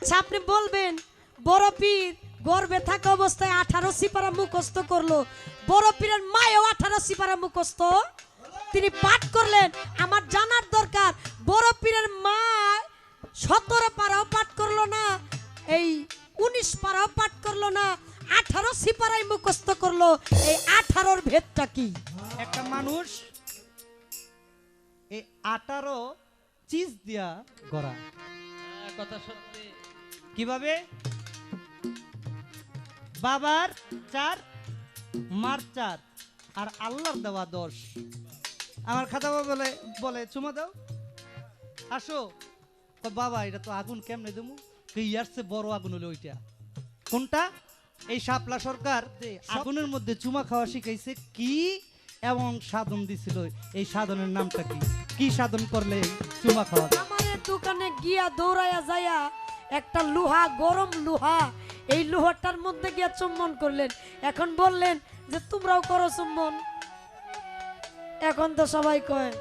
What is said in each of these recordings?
আচ্ছা আপনি বলবেন বড় পীর গর্ভে থাকা অবস্থায় 18 সিপারা মুখস্থ করলো, বড় পীরের মায়েও 18 সিপারা মুখস্থ তিনি পাঠ করলেন। আমার জানার দরকার বড় পীরের মা 17 পারাও পাঠ করলো না, এই 19 পারাও পাঠ করলো না, 18 সিপারাই মুখস্থ করলো। এই 18-র ভেদটা কি? একটা মানুষ এই 18 চিজ দিয়া গড়া। কথা সত্যি। কিভাবে? বাবার 4, মার 4, আর আল্লাহর দেওয়া 10। আমার খাতা বলে বলে চুমা দাও, আসো। বাবা এটা তো আগুন কেমনে দেবো? ইয়ারছে বড় আগুন হলো ওইটা। কোনটা? এই শাপলা সরকার আগুনের মধ্যে চুমা খাওয়া শিখাইছে কি এবং সাধন দিছিল। এই সাধনের নামটা কি? কি সাধন করলে চুমা খাওয়া? আমাদের দোকানে গিয়া দৌড়াইয়া যায়া একটা লোহা, গরম লোহা, এই লোহাটার মধ্যে গিয়া চুম্বন করলেন। এখন বললেন যে তোমরাও করো চুম্বন। এখন তো সবাই কয়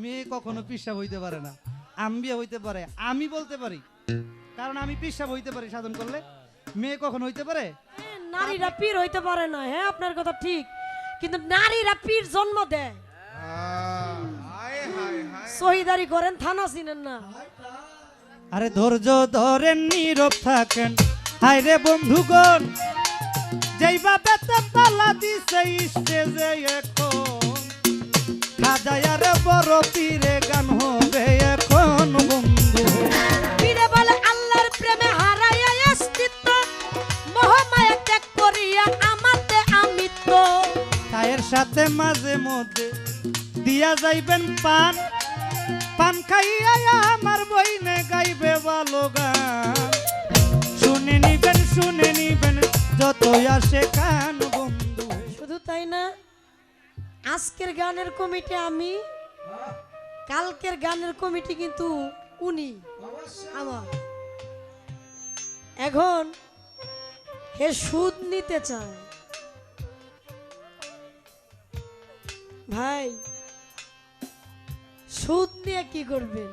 মেয়ে কখনো পিসাব হইতে পারে না, আম্বিয়া হইতে পারে। আমি বলতে পারি কারণ আমি পিসাব হইতে পারি সাধন করলে। মেয়ে কখনো হইতে পারে? নারীরা পীর হইতে পারে না। হ্যাঁ আপনার কথা ঠিক, কিন্তু নারীরা পীর জন্ম দেয়। শহীদারি করেন, থানা চিনেন না। আরে ধৈর্য ধরেন, নীরব থাকেন। হায় রে বন্ধুগণ, যেইবা বেতন তালা দিছে স্টেজে এখন, খাজায়ার বড় পীরে গান হবে এখন বন্ধু। পীরে বলে আল্লাহর প্রেমে হারাইয়া অস্তিত্ব, মোহমায়া ত্যাগ করিয়া আমাতে আমিত্ব। চায়ের সাথে মাঝে মধ্যে দিয়া যাইবেন পান, পান খাইয়া আমার বইনে গাইবে ভালো গান। শুনে নিবেন যতই আসে কান বন্ধু। শুধু তাই না, আজকের গানের কমিটি আমি, কালকের গানের কমিটি কিন্তু উনি আমার। এখন হে সুদ নিতে চায় ভাই, সুদ নিয়ে কি করবেন?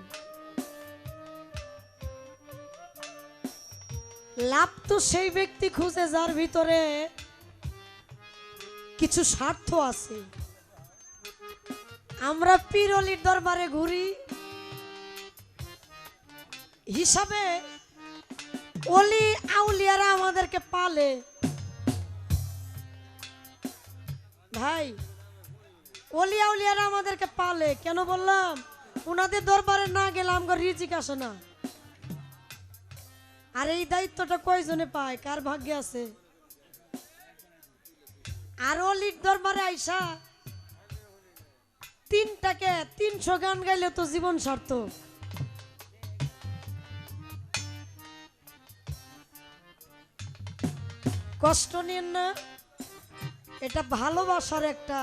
লাভ তো সেই ব্যক্তি খুঁজে যার ভিতরে কিছু স্বার্থ আছে। আমরা পীর অলির দরবারে ঘুরি হিসাবে, অলি আউলিয়ারা আমাদেরকে পালে। ভাই অলি আউলিয়ারা আমাদেরকে পালে কেন বললাম? ওনাদের দরবারে না গেলে আমার রিজিক আসে না। আর এই দায়িত্বটা কয়জনে পায়, কার ভাগ্যে আছে? আর অলির দরবারে আইসা 300 গান গাইলে তো জীবন সার্থক। কষ্ট নিন না, এটা ভালোবাসার একটা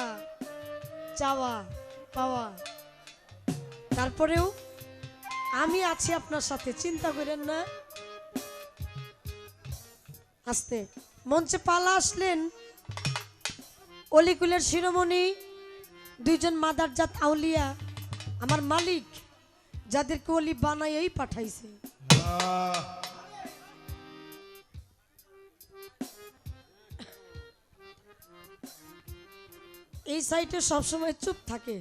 চাওয়া পাওয়া। তারপরেও আমি আছি আপনার সাথে, চিন্তা করেন না। আস্তে মঞ্চে পালা আসলেন অলিকুলের শিরোমণি 2 জন মাদারজাত আউলিয়া, আমার মালিক, যাদেরকে অলি বানাইয়াই পাঠাইছে। এই সাইটে সবসময় চুপ থাকে।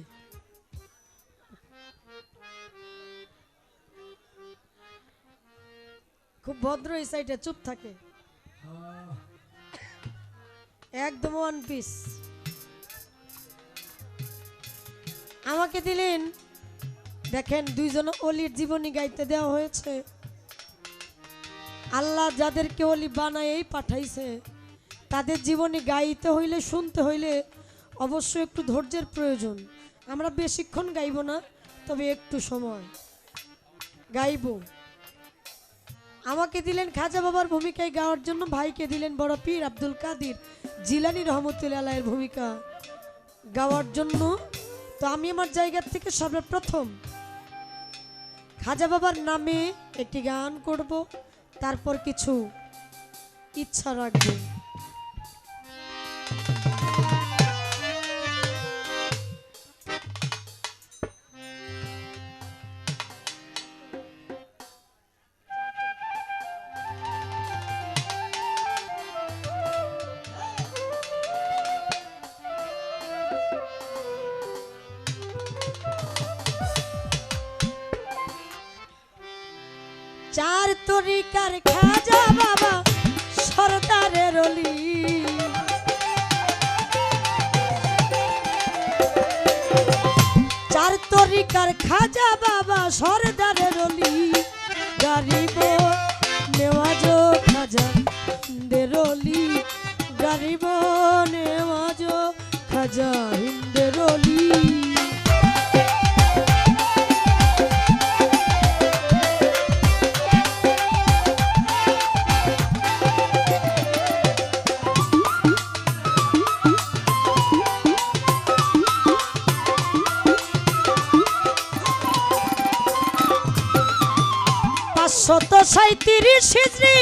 খুব ভদ্র, এই সাইটে চুপ থাকে, একদম ওয়ান পিস। আমাকে দিলেন, দেখেন 2 জন অলির জীবনী গাইতে দেওয়া হয়েছে। আল্লাহ যাদেরকে অলি বানাই পাঠাইছে তাদের জীবনী গাইতে হইলে, শুনতে হইলে অবশ্যই একটু ধৈর্যের প্রয়োজন। আমরা বেশিক্ষণ গাইব না, তবে একটু সময় গাইব। আমাকে দিলেন খাজা বাবার ভূমিকায় গাওয়ার জন্য, ভাইকে দিলেন বড় পীর আব্দুল কাদির জিলানী রহমতুল্লাহ আলাইহির ভূমিকা গাওয়ার জন্য। তো আমি আমার জায়গা থেকে সর্বপ্রথম খাজা বাবার নামে একটি গান করব, তারপর কিছু ইচ্ছা রাখবো। চার তরিকার খাজা বাবা সরদারের অলি, চার তরিকার খাজা বাবা সরদারের অলি, গরিব নেওয়াজ খাজা হিন্দের অলি, গরিব নেওয়াজ খাজা হিন্দের অলি। শত 37 হিজরি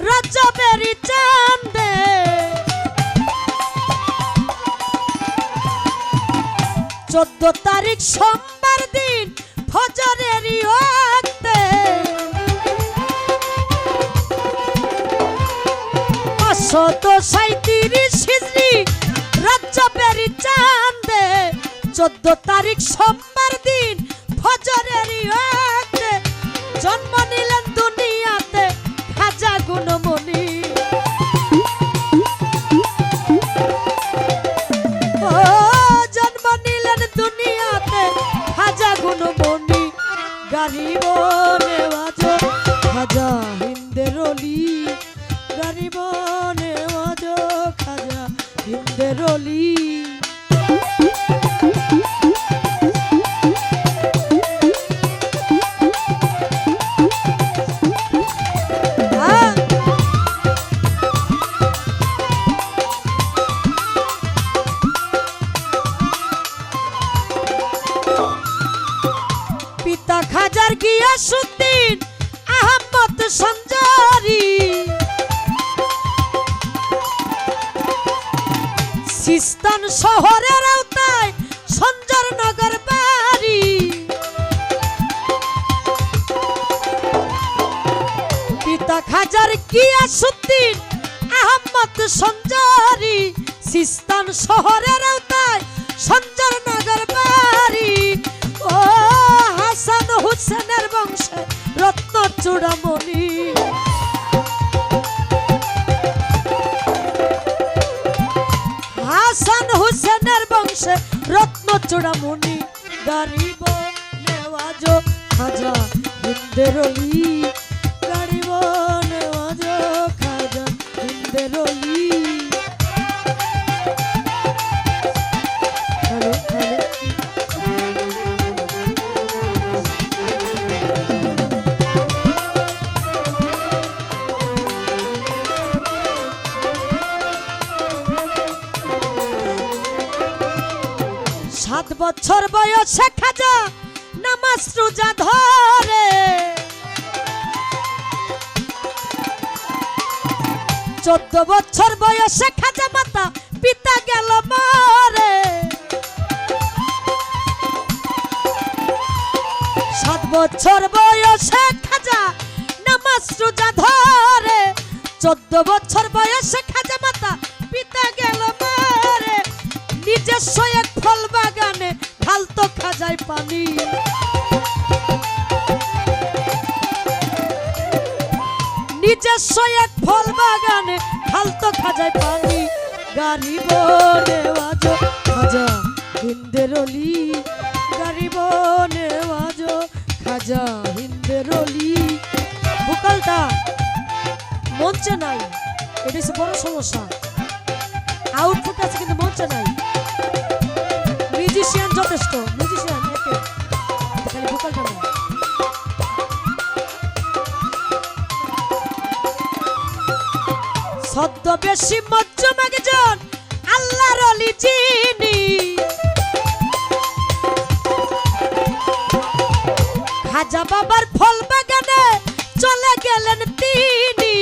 রজবের চাঁদে, 14 তারিখ সোমবার দিন ফজরের ওয়াক্তে, 537 হিজরি রজবের চাঁদে, 14 তারিখ সোমবার দিন ফজরের ওয়াক্তে জন্ম নিলেন দুনিয়াতে খাজা গুণমণি। ও জন্ম নিলেন দুনিয়াতে খাজা গুণমণি, গরিব নেওয়াজ খাজা হিন্দের অলি, গরিব নেওয়াজ খাজা হিন্দের অলি। পিতা খাজার গিয়াসউদ্দিন আহমদ সঞ্জারি, সিস্তান শহরের আওতায় সঞ্জরনগর বাড়ি, পিতা খাজার গিয়াসউদ্দিন আহমদ সঞ্জারি, সিস্তান শহরের আওতায় সঞ্জরনগর বাড়ি। ও হাসান হুসেনের বংশে রত্ন চূড়ামণি, হাসান হুসেনের বংশে রত্ন চূড়ামণি, গরিব নেওয়াজ খাজা হিন্দের অলি, গরিব নেওয়াজ খাজা হিন্দের অলি। সাত বছর বয়সে খাজা নামাজ রোজা ধরে, 14 বছর বয়সে খাজা মাতা পিতা গেল মরে, 7 বছর বয়সে খাজা নামাজ রোজা ধরে, 14 বছর বয়সে খাজা মাতা পিতা গেল মরে, নিজস্ব এক ফল বাগানে ঢালতো খাজায় পানি, নিজস্ব এক ফল বাগানে ঢালতো খাজায় পানি, গরিব নেওয়াজ খাজা হিন্দের অলি, গরিব নেওয়াজ খাজা হিন্দের অলি। ভোকালটা মঞ্চে নাই, এটা হচ্ছে বড় সমস্যা। আউটপুট আছে কিন্তু মঞ্চে নাই। মিউজিশিয়ান যথেষ্ট, মিউজিশিয়ান একে, খালি ভোকালটা নাই। ছদ্মবেশী মজ্জুম একজন আল্লাহর অলি যিনি, খাজা বাবার ফল বাগানে চলে গেলেন তিনি,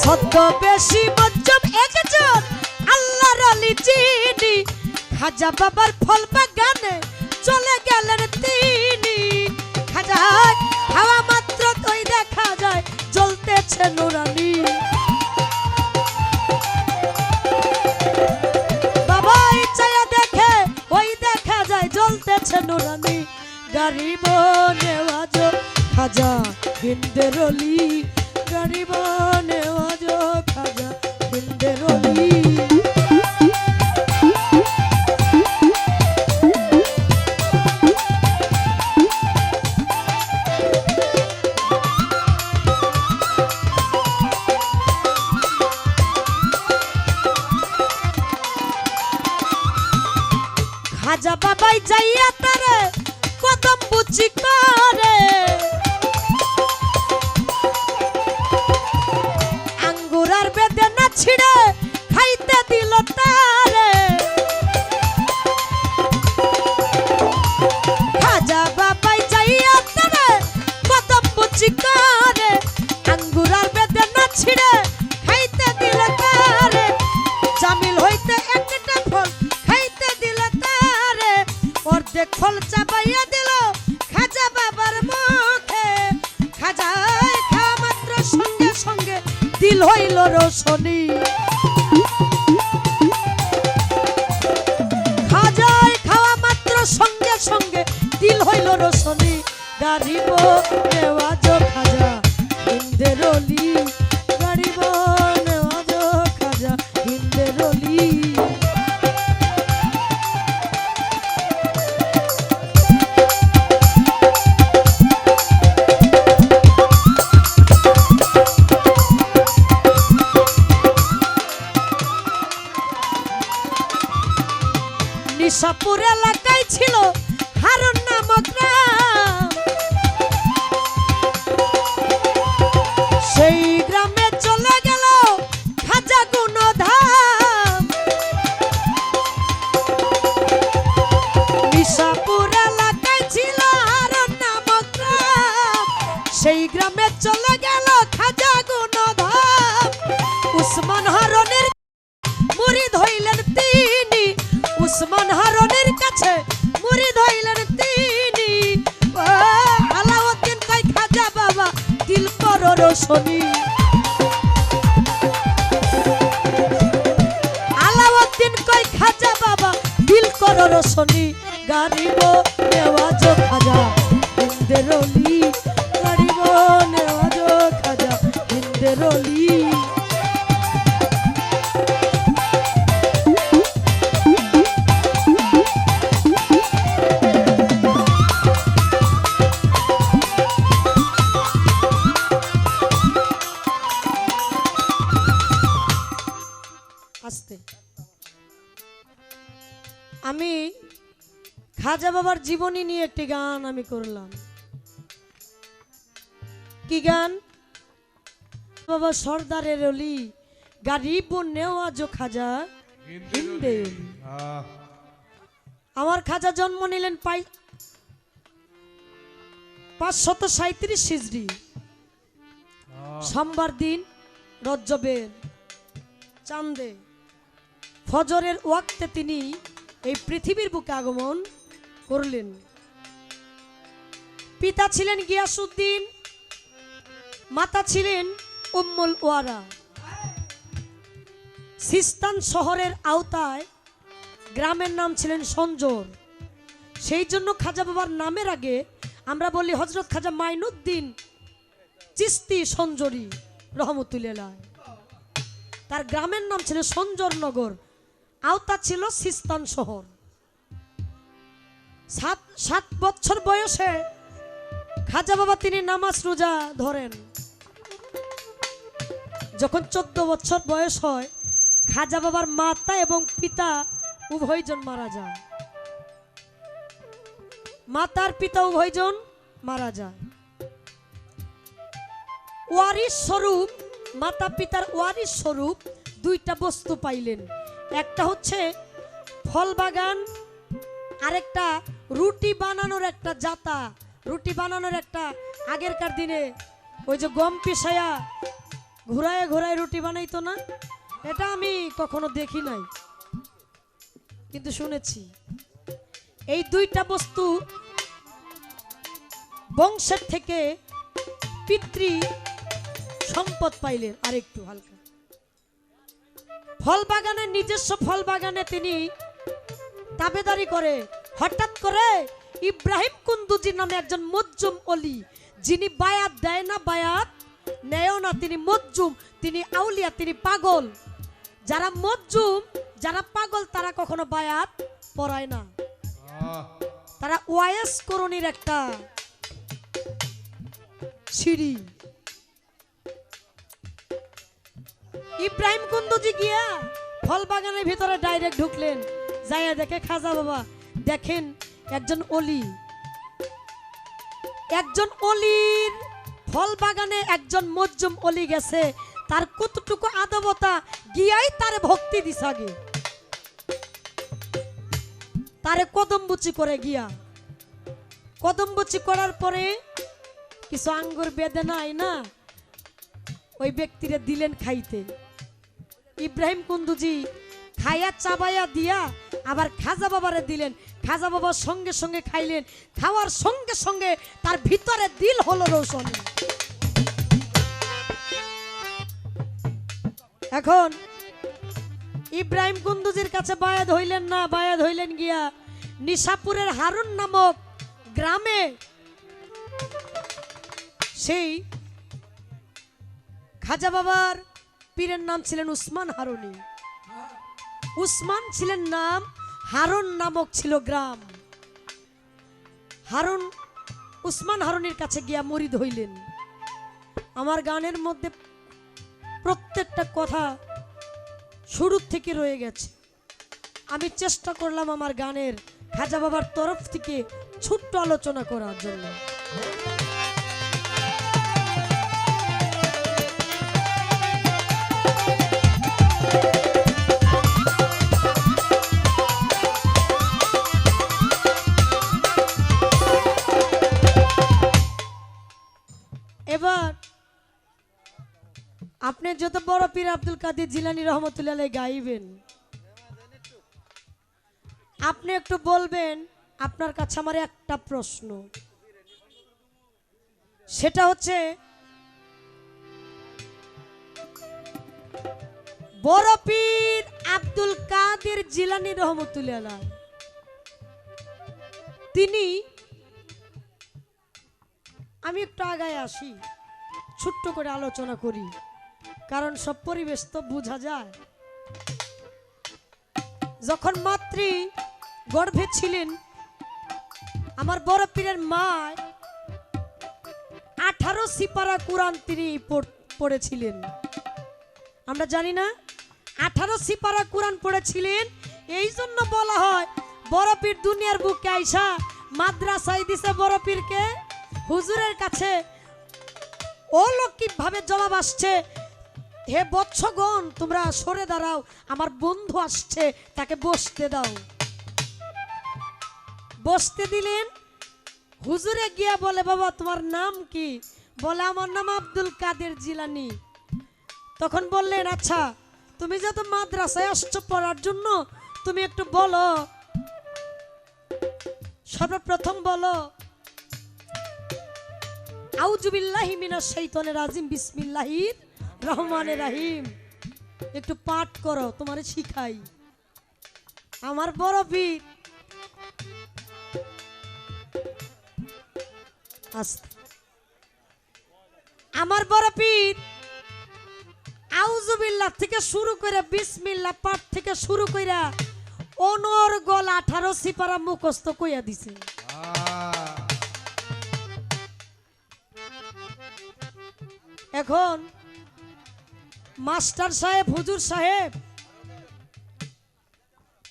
ছদ্মবেশী মজ্জুম একজন আল্লাহর অলি যিনি, খাজা বাবার ফল বাগানে চলে গেলেন তিনি। খাজা হাওয়া মাত্র কই দেখা যায় জ্বলতেছে নুরানি, বাবা চায়া দেখে ওই দেখা যায় জ্বলতেছে নুরানি, গারিব নেওয়াজ খাজা হিন্দের অলি, গারিব নেওয়াজ খাজা হিন্দের অলি। খাজা বাবাই যাইয়া তারে কদম বুচি করে, আঙ্গুরার বেদনা ছিড়ে খাইতে দিল তারে। খাজা বাবাই যাইয়া তারে কদম বুচি করে, আঙ্গুরার বেদনা ছিড়ে খাইতে দিল তারে। জামিল হইতে একটা ফল খাইতে দিল তারে, অর্ধেক ফল চাপাইয়া দিল খাজা বাবার মুখে। খাজায় খাওয়া মাত্র সঙ্গে সঙ্গে দিল হইল রোশনি, খাজায় খাওয়া মাত্র সঙ্গে সঙ্গে দিল হইল রোশনি। গারিব নেওয়াজ খাজা হিন্দের অলি, গারিব নেওয়াজ খাজা হিন্দের অলি। নিশাপুর এলাকায় ছিল হারুন নামক গ্রাম, সেই গ্রামে চলে গেল খাজা গুণধাম। নিশাপুর এলাকায় ছিল হারুন নামক গ্রাম, সেই গ্রামে চলে গেল খাজা গুণধাম। উসমান হারুনের মুরিদ হইলেন তিনি, উসমান হারুনের কাছে মুরিদ হইলেন তিনি। আলাউদ্দিন কয় খাজা বাবা দিল কর রোশনি, আলাউদ্দিন কয় খাজা বাবা দিল কর রোশনি। গারিব নেওয়াজ খাজা হিন্দের অলি, গারিব নেওয়াজ খাজা হিন্দের অলি। আমি খাজা বাবার জীবনী নিয়ে একটি গান আমি করলাম। কি গান? বাবা সর্দারের অলি, গারিব নেওয়াজ খাজা হিন্দে অলি। আমার খাজা জন্ম নিলেন 537 হিজরি সোমবার দিন রজবের চাঁদে ফজরের ওয়াক্তে তিনি এই পৃথিবীর বুকে আগমন করলেন। পিতা ছিলেন গিয়াসউদ্দিন, মাতা ছিলেন উম্মুল ওয়ারা। সিস্তান শহরের আওতায় গ্রামের নাম ছিলেন সঞ্জর। সেই জন্য খাজা বাবার নামের আগে আমরা বলি হযরত খাজা মাইনুদ্দিন চিস্তি সঞ্জরি রহমতুল্লাহ। তার গ্রামের নাম ছিল সঞ্জরনগর, আওতা ছিল সিস্তান শহর। 7 বছর বয়সে খাজা বাবা তিনি নামাজ রোজা ধরেন। যখন 14 বছর বয়স হয় খাজা বাবার মাতা এবং পিতা উভয়জন মারা যায়। মাতার পিতা উভয়জন মারা যায়। ওয়ারিশ স্বরূপ, মাতা পিতার ওয়ারিশ স্বরূপ দুইটা বস্তু পাইলেন। একটা হচ্ছে ফল বাগান, আরেকটা রুটি বানানোর একটা জাতা। রুটি বানানোর একটা আগেরকার দিনে ওই যে গম পিসায়া ঘুরায় ঘুরায় রুটি বানাইতো না, এটা আমি কখনো দেখি নাই কিন্তু শুনেছি। এই দুইটা বস্তু বংশের থেকে পিতৃ সম্পদ পাইলেন। আরেকটু হালকা ফল বাগানের নিজস্ব ফল বাগানে তিনি তাবেদারি করে হঠাৎ করে ইব্রাহিম কুন্দুজি নামে একজন মজ্জুম অলি, যিনি বায়াত দেয় না, বায়াত নেয়ও না, তিনি মজ্জুম, তিনি আউলিয়া, তিনি পাগল। যারা মজ্জুম, যারা পাগল, তারা কখনো বায়াত পড়ায় না, তারা ওয়াইস করণীর একটা সিঁড়ি। ইব্রাহিম কুন্দুজি গিয়া ফল বাগানের ভিতরে ডাইরেক্ট ঢুকলেন, যাইয়া দেখে খাজা বাবা, দেখেন একজন অলি, একজন অলির ফল বাগানে একজন মজ্জুম অলি গেছে, তার কতটুকু আদবতা, গিয়াই তারে ভক্তি দিস আগে, তারে কদমবুচি করে গিয়া, কদমবুচি করার পরে কিছু আঙ্গুর বেদে নাই না, ওই ব্যক্তিরে দিলেন খাইতে। ইব্রাহিম কুন্দুজি খাইয়া চাবাইয়া দিয়া আবার খাজা বাবারে দিলেন, খাজা বাবার সঙ্গে সঙ্গে খাইলেন, খাওয়ার সঙ্গে সঙ্গে তার ভিতরে দিল হলো রোশন। এখন ইব্রাহিম কুন্দুজির কাছে বায়াত হইলেন না, বায়াত হইলেন গিয়া নিশাপুরের হারুন নামক গ্রামে। সেই খাজা বাবার পীরের নাম ছিলেন উসমান হারুনি, উসমান ছিলেন নাম, হারুন নামক ছিল গ্রাম। হারুন, উসমান হারুনির কাছে গিয়া মুরিদ হইলেন। আমার গানের মধ্যে প্রত্যেকটা কথা শুরু থেকে রয়ে গেছে, আমি চেষ্টা করলাম আমার গানের খাজা বাবার তরফ থেকে ছোট্ট আলোচনা করার জন্য। এবার আপনি যত বড় পীর আব্দুল কাদের জিলানী রহমতুল্লাহ আলাইহি গাইবেন, আপনি একটু বলবেন, আপনার কাছে আমার একটা প্রশ্ন, সেটা হচ্ছে বড় পীর আব্দুল কাদের জিলানী রহমতুল্লাহ আলাইহি, তিনি, আমি একটু আগায় আসি, ছোট্ট করে আলোচনা করি, কারণ সব পরিবেশ তো বোঝা যায়। যখন মাতৃ গর্ভে ছিলেন আমার বড় পীরের মা, 18 সিপারা কোরআন তিনি পড়েছিলেন। আমরা জানি না 18 সিপারা কোরআন পড়েছিলেন, এই জন্য বলা হয় বড় পীর দুনিয়ার বুকে আইসা মাদ্রাসায় দিছে বড় পীরকে। হুজুরের কাছে অলৌকিক ভাবে জবাব আসছে, হে বৎসগণ তোমরা সরে দাঁড়াও, আমার বন্ধু আসছে, তাকে বসতে দাও। বসতে দিলেন, হুজুরে গিয়া বলে, বাবা তোমার নাম কি? বলে, আমার নাম আব্দুল কাদের জিলানী। তখন বললেন, আচ্ছা তুমি যত মাদ্রাসায় আসছো পড়ার জন্য, তুমি একটু বলো, সর্বপ্রথম বলো আউযু বিল্লাহি মিনাশ শাইতানির রাজিম বিসমিল্লাহির রহমানির রহিম। একটু পাঠ করো, তোমারে শিখাই। আমার বড় পীর আমার বড় পীর আউযু বিল্লাহ থেকে শুরু করে বিসমিল্লাহ পাঠ থেকে শুরু করে অনর্গল 18 সিপারা মুখস্থ কইয়া দিছে। এখন মাস্টার সাহেব, হুজুর সাহেব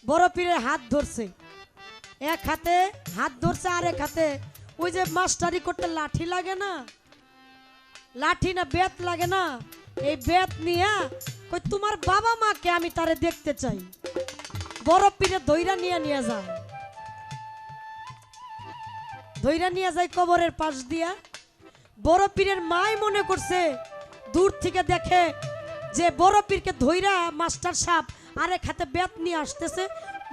বড় পীরের হাত ধরছে, এক হাতে হাত ধরছে, আর এক হাতে ওই যে মাস্টারি করতে লাঠি লাগে না, লাঠি না বেত লাগে না, এই বেত নিয়ে কই তোমার বাবা মাকে আমি তারে দেখতে চাই। বড় পীরে ধইরা নিয়ে যায়, ধইরা নিয়ে যায় কবরের পাশ দিয়া। বড় পীরের মাই মনে করছে, দূর থেকে দেখে যে বড় পীরকে ধইরা মাস্টার সাহেব আরেক হাতে বেত নিয়ে আসতেছে,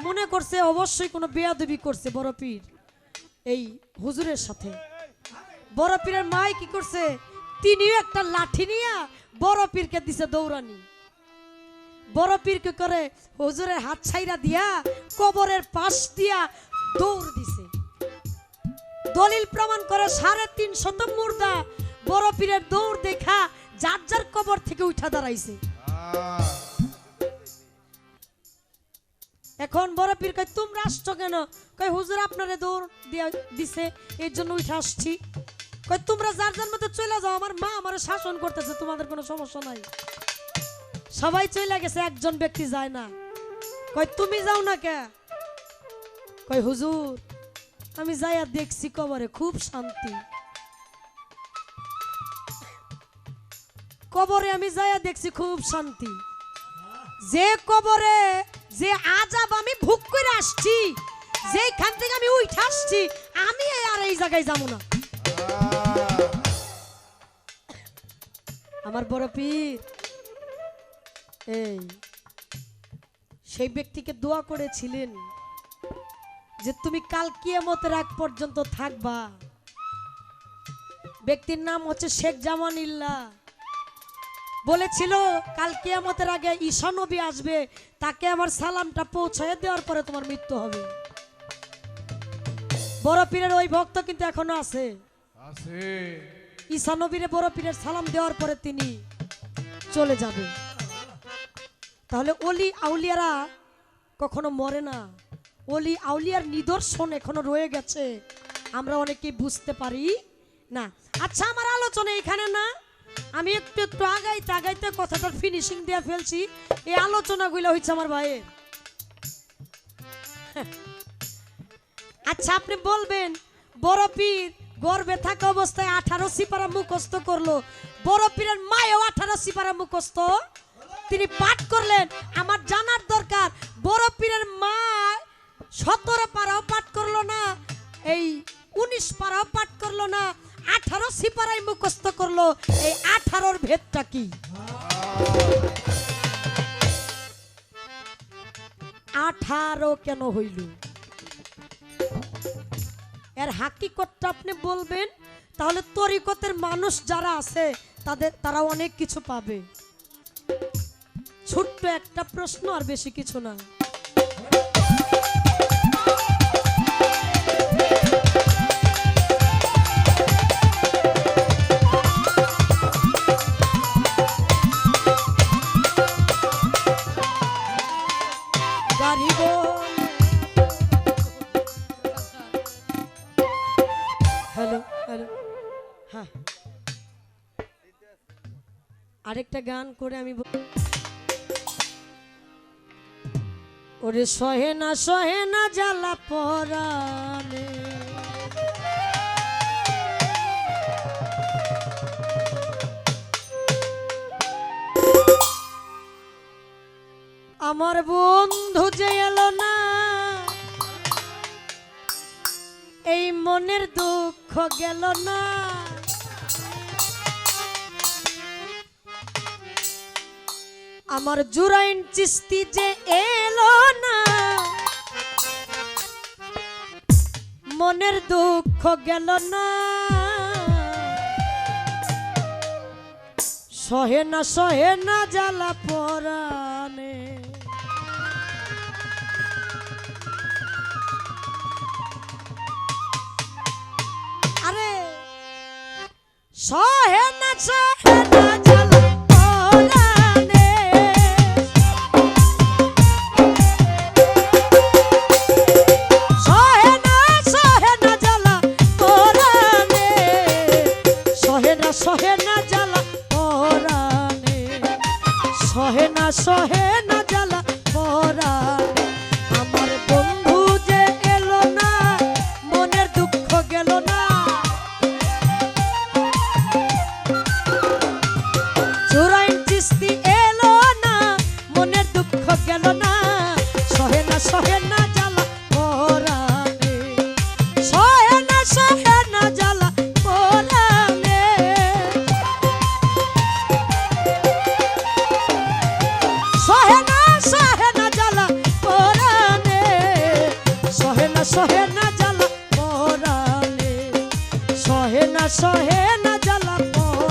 মনে করছে অবশ্যই কোনো বেয়াদবি করছে বড় পীর এই হুজুরের সাথে। বড় পীরের মাই কি করছে, তিনিও একটা লাঠি নিয়ে বড় পীরকে দিছে দৌড়ানি। বড় পীরকে করে হুজুরের হাত ছাইরা দিয়া কবরের পাশ দিয়া দৌড় দিছে। দলিল প্রমাণ করে 350 মুর্দা বড় পীরের দৌড় দেখা যার যার কবর থেকে উঠা দাঁড়াইছে। এখন বড় পীর কয় তোমরা আসছো কেন? কয় হুজুর আপনারে দৌড় দিয়া দিছে এর জন্য উঠে আসছি। কয় তোমরা যার যার মতো চলে যাও, আমার মা আমারে শাসন করতেছে, তোমাদের কোনো সমস্যা নাই। সবাই চলে গেছে, একজন ব্যক্তি যায় না। কয় তুমি যাও না কে? কয় হুজুর আমি যাইয়া দেখছি কবরে খুব শান্তি, কবরে আমি যাইয়া দেখছি খুব শান্তি। যে কবরে যে আজাব আমি ভোগ করে আসছি, যেখান থেকে আমি উঠে আসছি, আমি আর এই জায়গায় যাবো না। আমার বড় পীর এই সেই ব্যক্তিকে দোয়া করেছিলেন যে তুমি কাল কিয়ামতের আগ পর্যন্ত থাকবা। ব্যক্তির নাম হচ্ছে শেখ জামানিল্লাহ। বলেছিল কাল কিয়ামতের আগে ঈসা নবী আসবে, তাকে আমার সালামটা পৌঁছায় দেওয়ার পরে তোমার মৃত্যু হবে। বড় পীরের ওই ভক্ত কিন্তু এখনো আছে। ঈসা নবীরে বড় পীরের সালাম দেওয়ার পরে তিনি চলে যাবে। তাহলে অলি আউলিয়ারা কখনো মরে না, অলি আউলিয়ার নিদর্শন এখনো রয়ে গেছে, আমরা অনেকেই বুঝতে পারি না। আচ্ছা আমার আলোচনা এখানে না, আমি একটু একটু আগাইতে আগাইতে কথাটার ফিনিশিং দিয়ে ফেলছি। এই আলোচনাগুলো হচ্ছে আমার ভাইয়ের। আচ্ছা আপনি বলবেন বড় পীর গর্ভে থাকা অবস্থায় 18 সিপারা মুখস্থ করলো, বড় পীরের মায়েও 18 সিপারা মুখস্থ তিনি পাঠ করলেন। আমার জানার দরকার বড় পীরের মা 17 পারাও পাঠ করলো না, এই 19 পারাও পাঠ করলো না, 18 সিপারাই মুখস্থ করলো। এই 18-র ভেদটা কি? 18 কেন হইল? এর হাকিকতটা আপনি বলবেন, তাহলে তরিকতের মানুষ যারা আছে তারা অনেক কিছু পাবে। ছোট্ট একটা প্রশ্ন, আর বেশি কিছু না। হ্যালো হ্যালো, হ্যাঁ আরেকটা গান করে আমি ওরে সহে না জ্বালা পরাণে, আমার বন্ধু যে এলো না, এই মনের দুঃখ গেল না। আমার জুরাইন চিস্তি যে এলো না, মনের দুঃখ গেল না। সহে না জ্বালা পরাণে। আরে সহে না জ্বালা পরাণে, সহে না জ্বালা পরাণে, সহে না জ্বালা পরাণে, সহে না জ্বালা পরাণে। আমার বন্ধু যে এলো না, মনের দুঃখ গেল না। জুরাইন চিস্তি এলো না, মনের দুঃখ গেল না। সহে না জ্বালা পরাণে, সহে না জ্বালা পরাণে। সহে না জ্বালা পরাণে, সহে না জ্বালা পরাণে, সহে না জ্বালা পরাণে।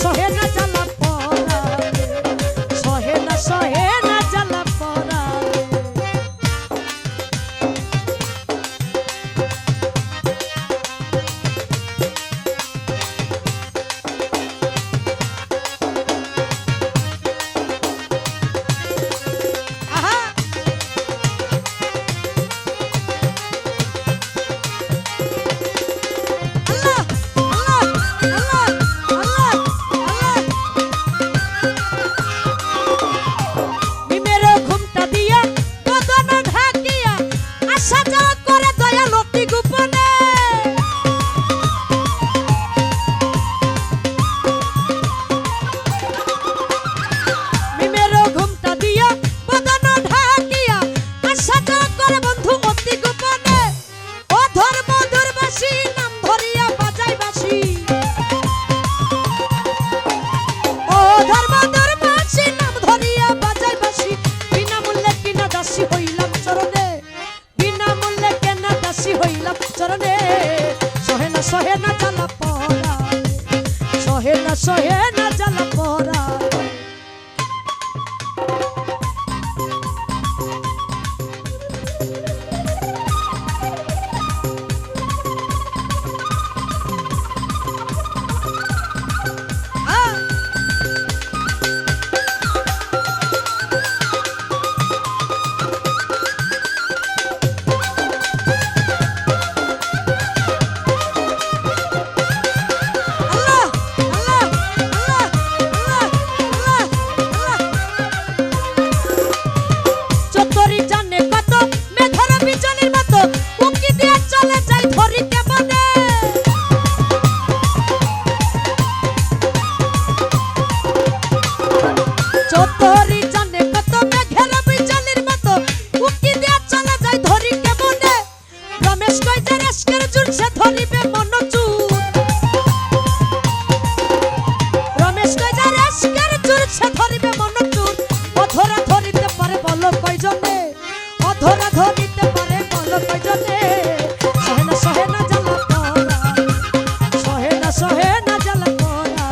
সহে না জ্বালা পরালে সহে না জ্বালা পরালে আহা আল্লাহ আল্লাহ আল্লাহ আল্লাহ নিমের ঘুমটা দিয়া বদন ঢাকিয়া আসা যাওয়া করে দয়াল অতি গোপনে নিমের ঘুমটা দিয়া বদন ঢাকিয়া আসা যাওয়া করে বন্ধু অতি গোপনে ও ধর্ম দুর্বাসী নাম ধরিয়া বাজাই বাসি ও ধর্ম দুর্বাসী নাম ধরিয়া বাজাই বাসি বিনামূল্যে কিনা দাসী হইলাম চরণে বিনামূল্যে কেনা দাসী হইলাম চরণে সহে না জ্বালা পরা সহে না জ্বালা পরা আল্লাহ আল্লাহ আল্লাহ আল্লাহ আল্লাহ আল্লাহ চত্বরি জানে কত মেঘের বিজলির মতো উকি দিয়ে চলে যাই ধরিতে বনে চত্বরি জানে কত মেঘের বিজলির মতো উকি দিয়ে চলে যাই ধরিতে বনে রমেশ কই যে রেস্কের জুড়ছে ধরিবে মনোচুর রমেশ কই যে রেস্কের জুড়ছে ধরিবে মনোচুর অধরা ধরিতে পারে বলো কয়জনে অধরা ধরিতে পারে বলো কয়জনে সহে না জ্বালা পরা সহে না জ্বালা পরা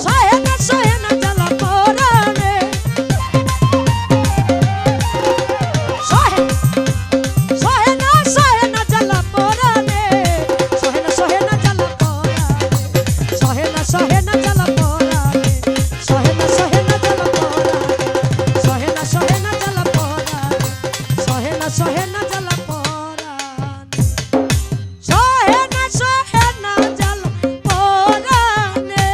সহে না জ্বালা পরা রে সহে না জ্বালা পরা রে সহে না জ্বালা পরা সহে না জ্বালা পরা সহে না জ্বালা পরা সহে না জ্বালা পরা সহে না জ্বালা পরা সহে না জ্বালা পরা রে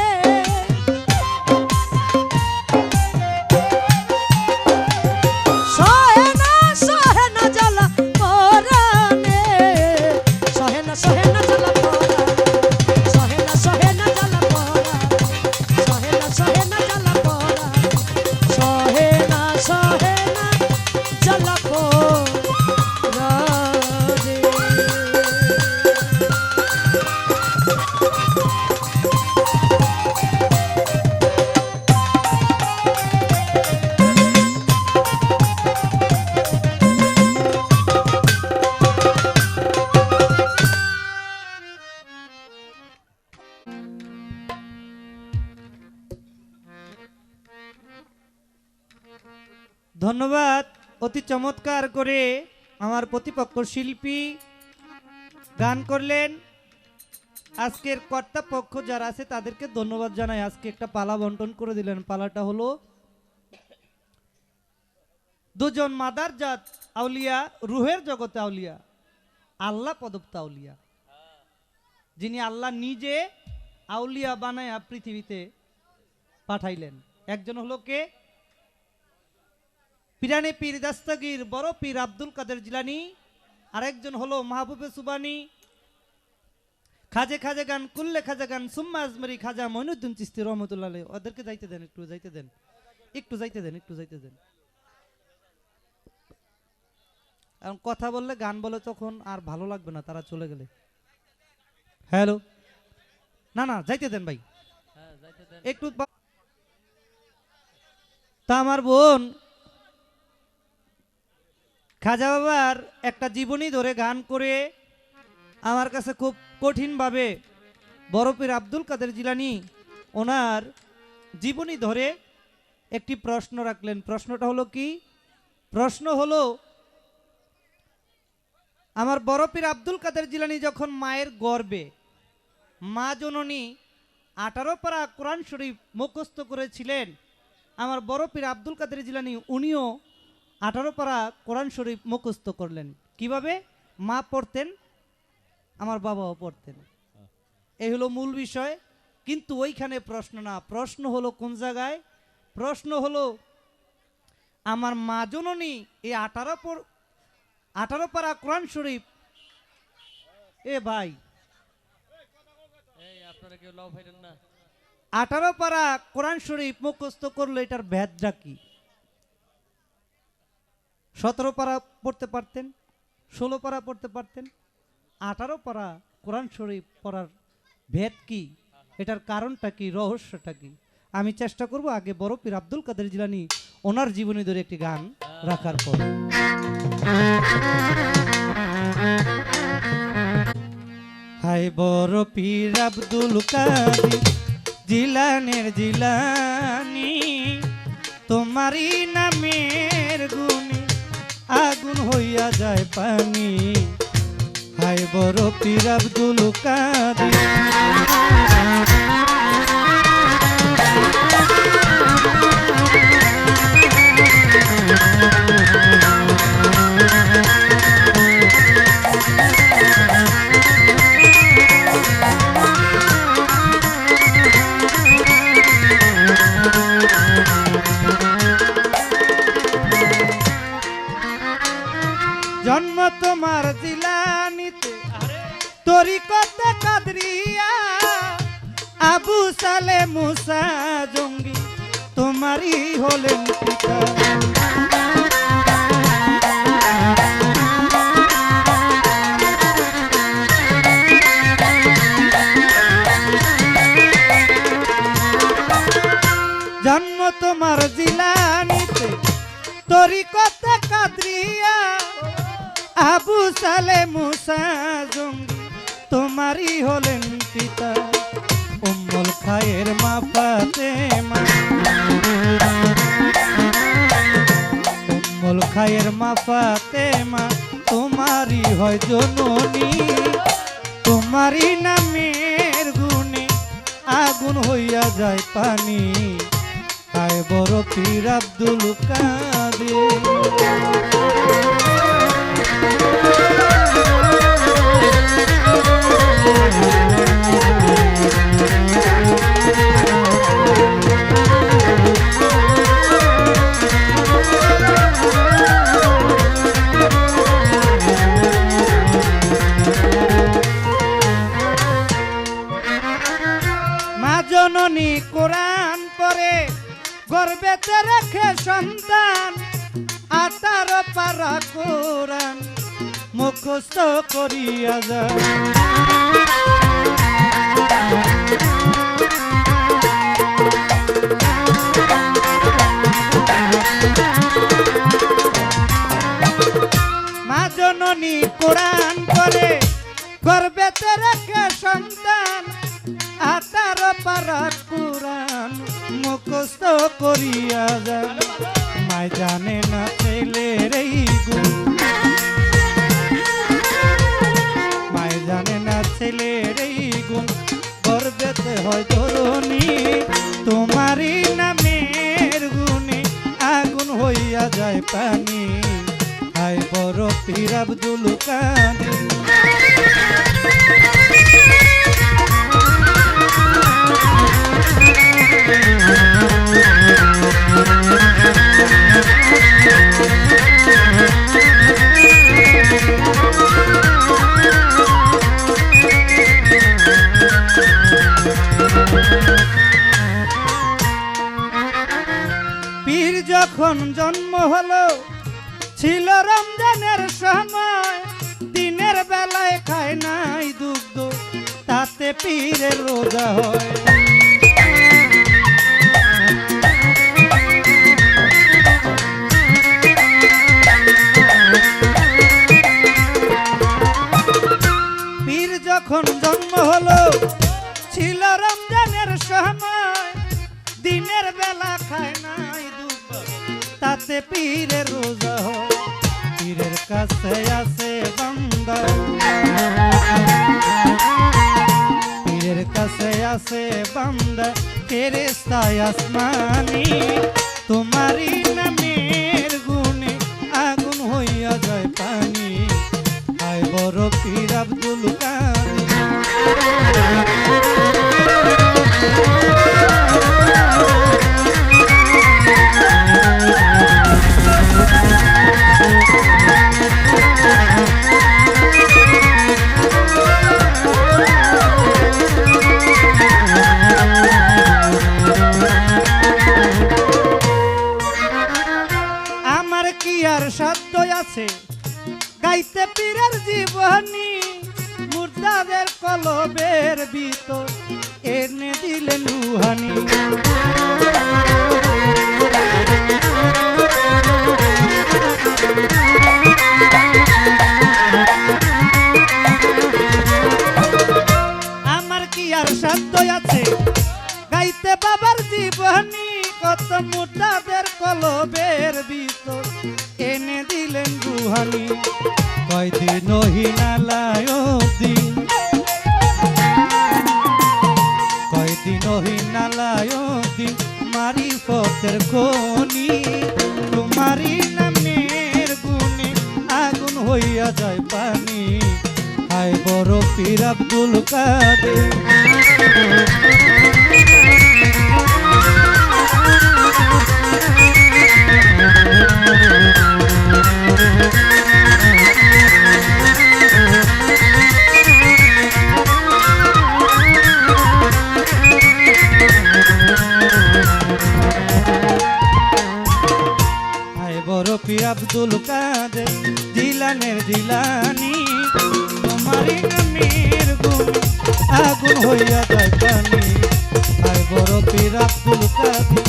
সহে না জ্বালা পরানে সহে না জ্বালা পরা সহে না জ্বালা পরা সহে না জ্বালা পরা সহে না জ্বালা পরা রে ধন্যবাদ অতি চমৎকার করে আমার প্রতিপক্ষ শিল্পী গান করলেন আজকের কর্তা পক্ষ যারা আছে তাদেরকে ধন্যবাদ জানাই আজকে একটা পালা বন্টন করে দিলেন পালাটা হলো দুজন মাদার জাত আউলিয়া রুহের জগতে আউলিয়া আল্লাহ পদপ্ত আউলিয়া যিনি আল্লাহ নিজে আউলিয়া বানায়া পৃথিবীতে পাঠাইলেন একজন হলো কে পিরানে পীর দাস্তাগীর বড় পীর আব্দুল কাদের জিলানী আরেকজন হলো মাহবুবে সুবানি খাজে খাজে গান কুল্লে খাজা গান সুম্মা আজমরি খাজা মঈনুদ্দিন চিশতি রহমতুল্লাহ আলাইহি ওদেরকে যাইতে দেন একটু যাইতে দেন এখন কথা বললে গান বলে তখন আর ভালো লাগবে না তারা চলে গেলে হ্যালো না যাইতে দেন ভাই একটু তা আমার বোন খাজা বাবার একটা জীবনী ধরে গান করে আমার কাছে খুব কঠিনভাবে বড় পীর আব্দুল কাদের জিলানী ওনার জীবনী ধরে একটি প্রশ্ন রাখলেন। প্রশ্নটা হলো কি? প্রশ্ন হলো, আমার বড় পীর আব্দুল কাদের জিলানী যখন মায়ের গর্ভে মা জননী 18 পারা কোরআন শরীফ মুখস্থ করেছিলেন, আমার বড় পীর আব্দুল কাদের জিলানী উনিও 18 পারা কোরআন শরীফ মুখস্থ করলেন। কিভাবে? মা পড়তেন, আমার বাবাও পড়তেন। এই হলো মূল বিষয়। কিন্তু ওইখানে প্রশ্ন না, প্রশ্ন হলো কোন জায়গায়? প্রশ্ন হলো আমার মা জননী এই 18 পারা কোরআন শরীফ, এ ভাই এই আপনারা কেউ লাভ হইলেন না। 18 পারা কোরআন শরীফ মুখস্থ করলে এটার ভেদটা কি? 17 পারা পড়তে পারতেন, 16 পারা পড়তে পারতেন। 18 পারা কোরআন শরীফ পড়ার ভেদ কি? এটার কারণটা কি? রহস্যটা কি? আমি চেষ্টা করব আগে বড় পীর আব্দুল কাদের জিলানী ওনার জীবনী ধরে একটি গান রাখার পর। হাই বড় পীর আব্দুল কাদের জিলানের জিলানি, তোমারই নামের গুণে আগুন হইয়া যায় পানি। হাই বড় পীর আব্দুল কাদের জন্ম তোমার জিলানিতে, তরিকতে কাদরিয়া, আবু সালে মুসা জঙ্গি তোমারই হলেন পিতা। জন্ম তোমার জিলানিতে, তরিকতে কাদরিয়া, আবু সালে মুসা জঙ্গি তোমারই হলেন পিতা। উম্মুল খায়ের মা ফাতেমা, উম্মুল খায়ের মা ফাতেমা তোমারই হয় জননী, তোমারই নামের গুণে আগুন হইয়া যায় পানি। হায় বড় পীর আব্দুল কাদের। মা জননী কোরআন পড়ে গর্ভেতে রেখে সন্তান, 18 পারা কোরআন মুখস্থ করিয়া যায়। মা জননী কোরআন পড়ে গর্ভেতে রেখে সন্তান, 18 পারা কোরআন মুখস্থ করিয়া যায়। মায় জানে না ছেলের এই গুণ, মায় জানে না ছেলের এই গুণ, গর্ভেতে হয় ধরণী, তোমারই নামের গুণে আগুন হইয়া যায় পানি। হায় বড় পীর আব্দুল কাদের। পীর যখন জন্ম হলো ছিল রমজানের সময়, দিনের বেলায় খায় নাই দুগ্ধ, তাতে পীরের রোজা হয়। পীর যখন জন্ম হলো ছিল রমজানের সময়, আছে পীরের রোজা হয়, পীরের কাছে আছে বান্দা, পীরের কাছে আছে বান্দা, ফেরেশতায় আসমানি, তোমারই নামের গুণে আগুন হইয়া যায় পানি, আয় বড় পীর আব্দুল কাদের। আমার কি আর সাধ্য আছে গাইতে পীরের জীবনী, মুর্দাদের কলবের ভিতর এনে দিলেন রুহানি। আমার কি আর সাধ্য আছে গাইতে বাবার জীবনী, কত মুর্দাদের কলবের ভিতর এনে দিলেন রুহানি। কয়দিন হিনালায় দিন, কয়দিন হিনালায় দিন, মারি পথের খনি, তোমারি নামের গুণে আগুন হইয়া যায় পানি, হায় বড় পীর আব্দুল কাদের। পীর আব্দুল কাদের জিলানের জিলানি, তোমারই নামের গুণ আগুন হইয়া যায় পানি, আয় বড় পীর আব্দুল কাদের,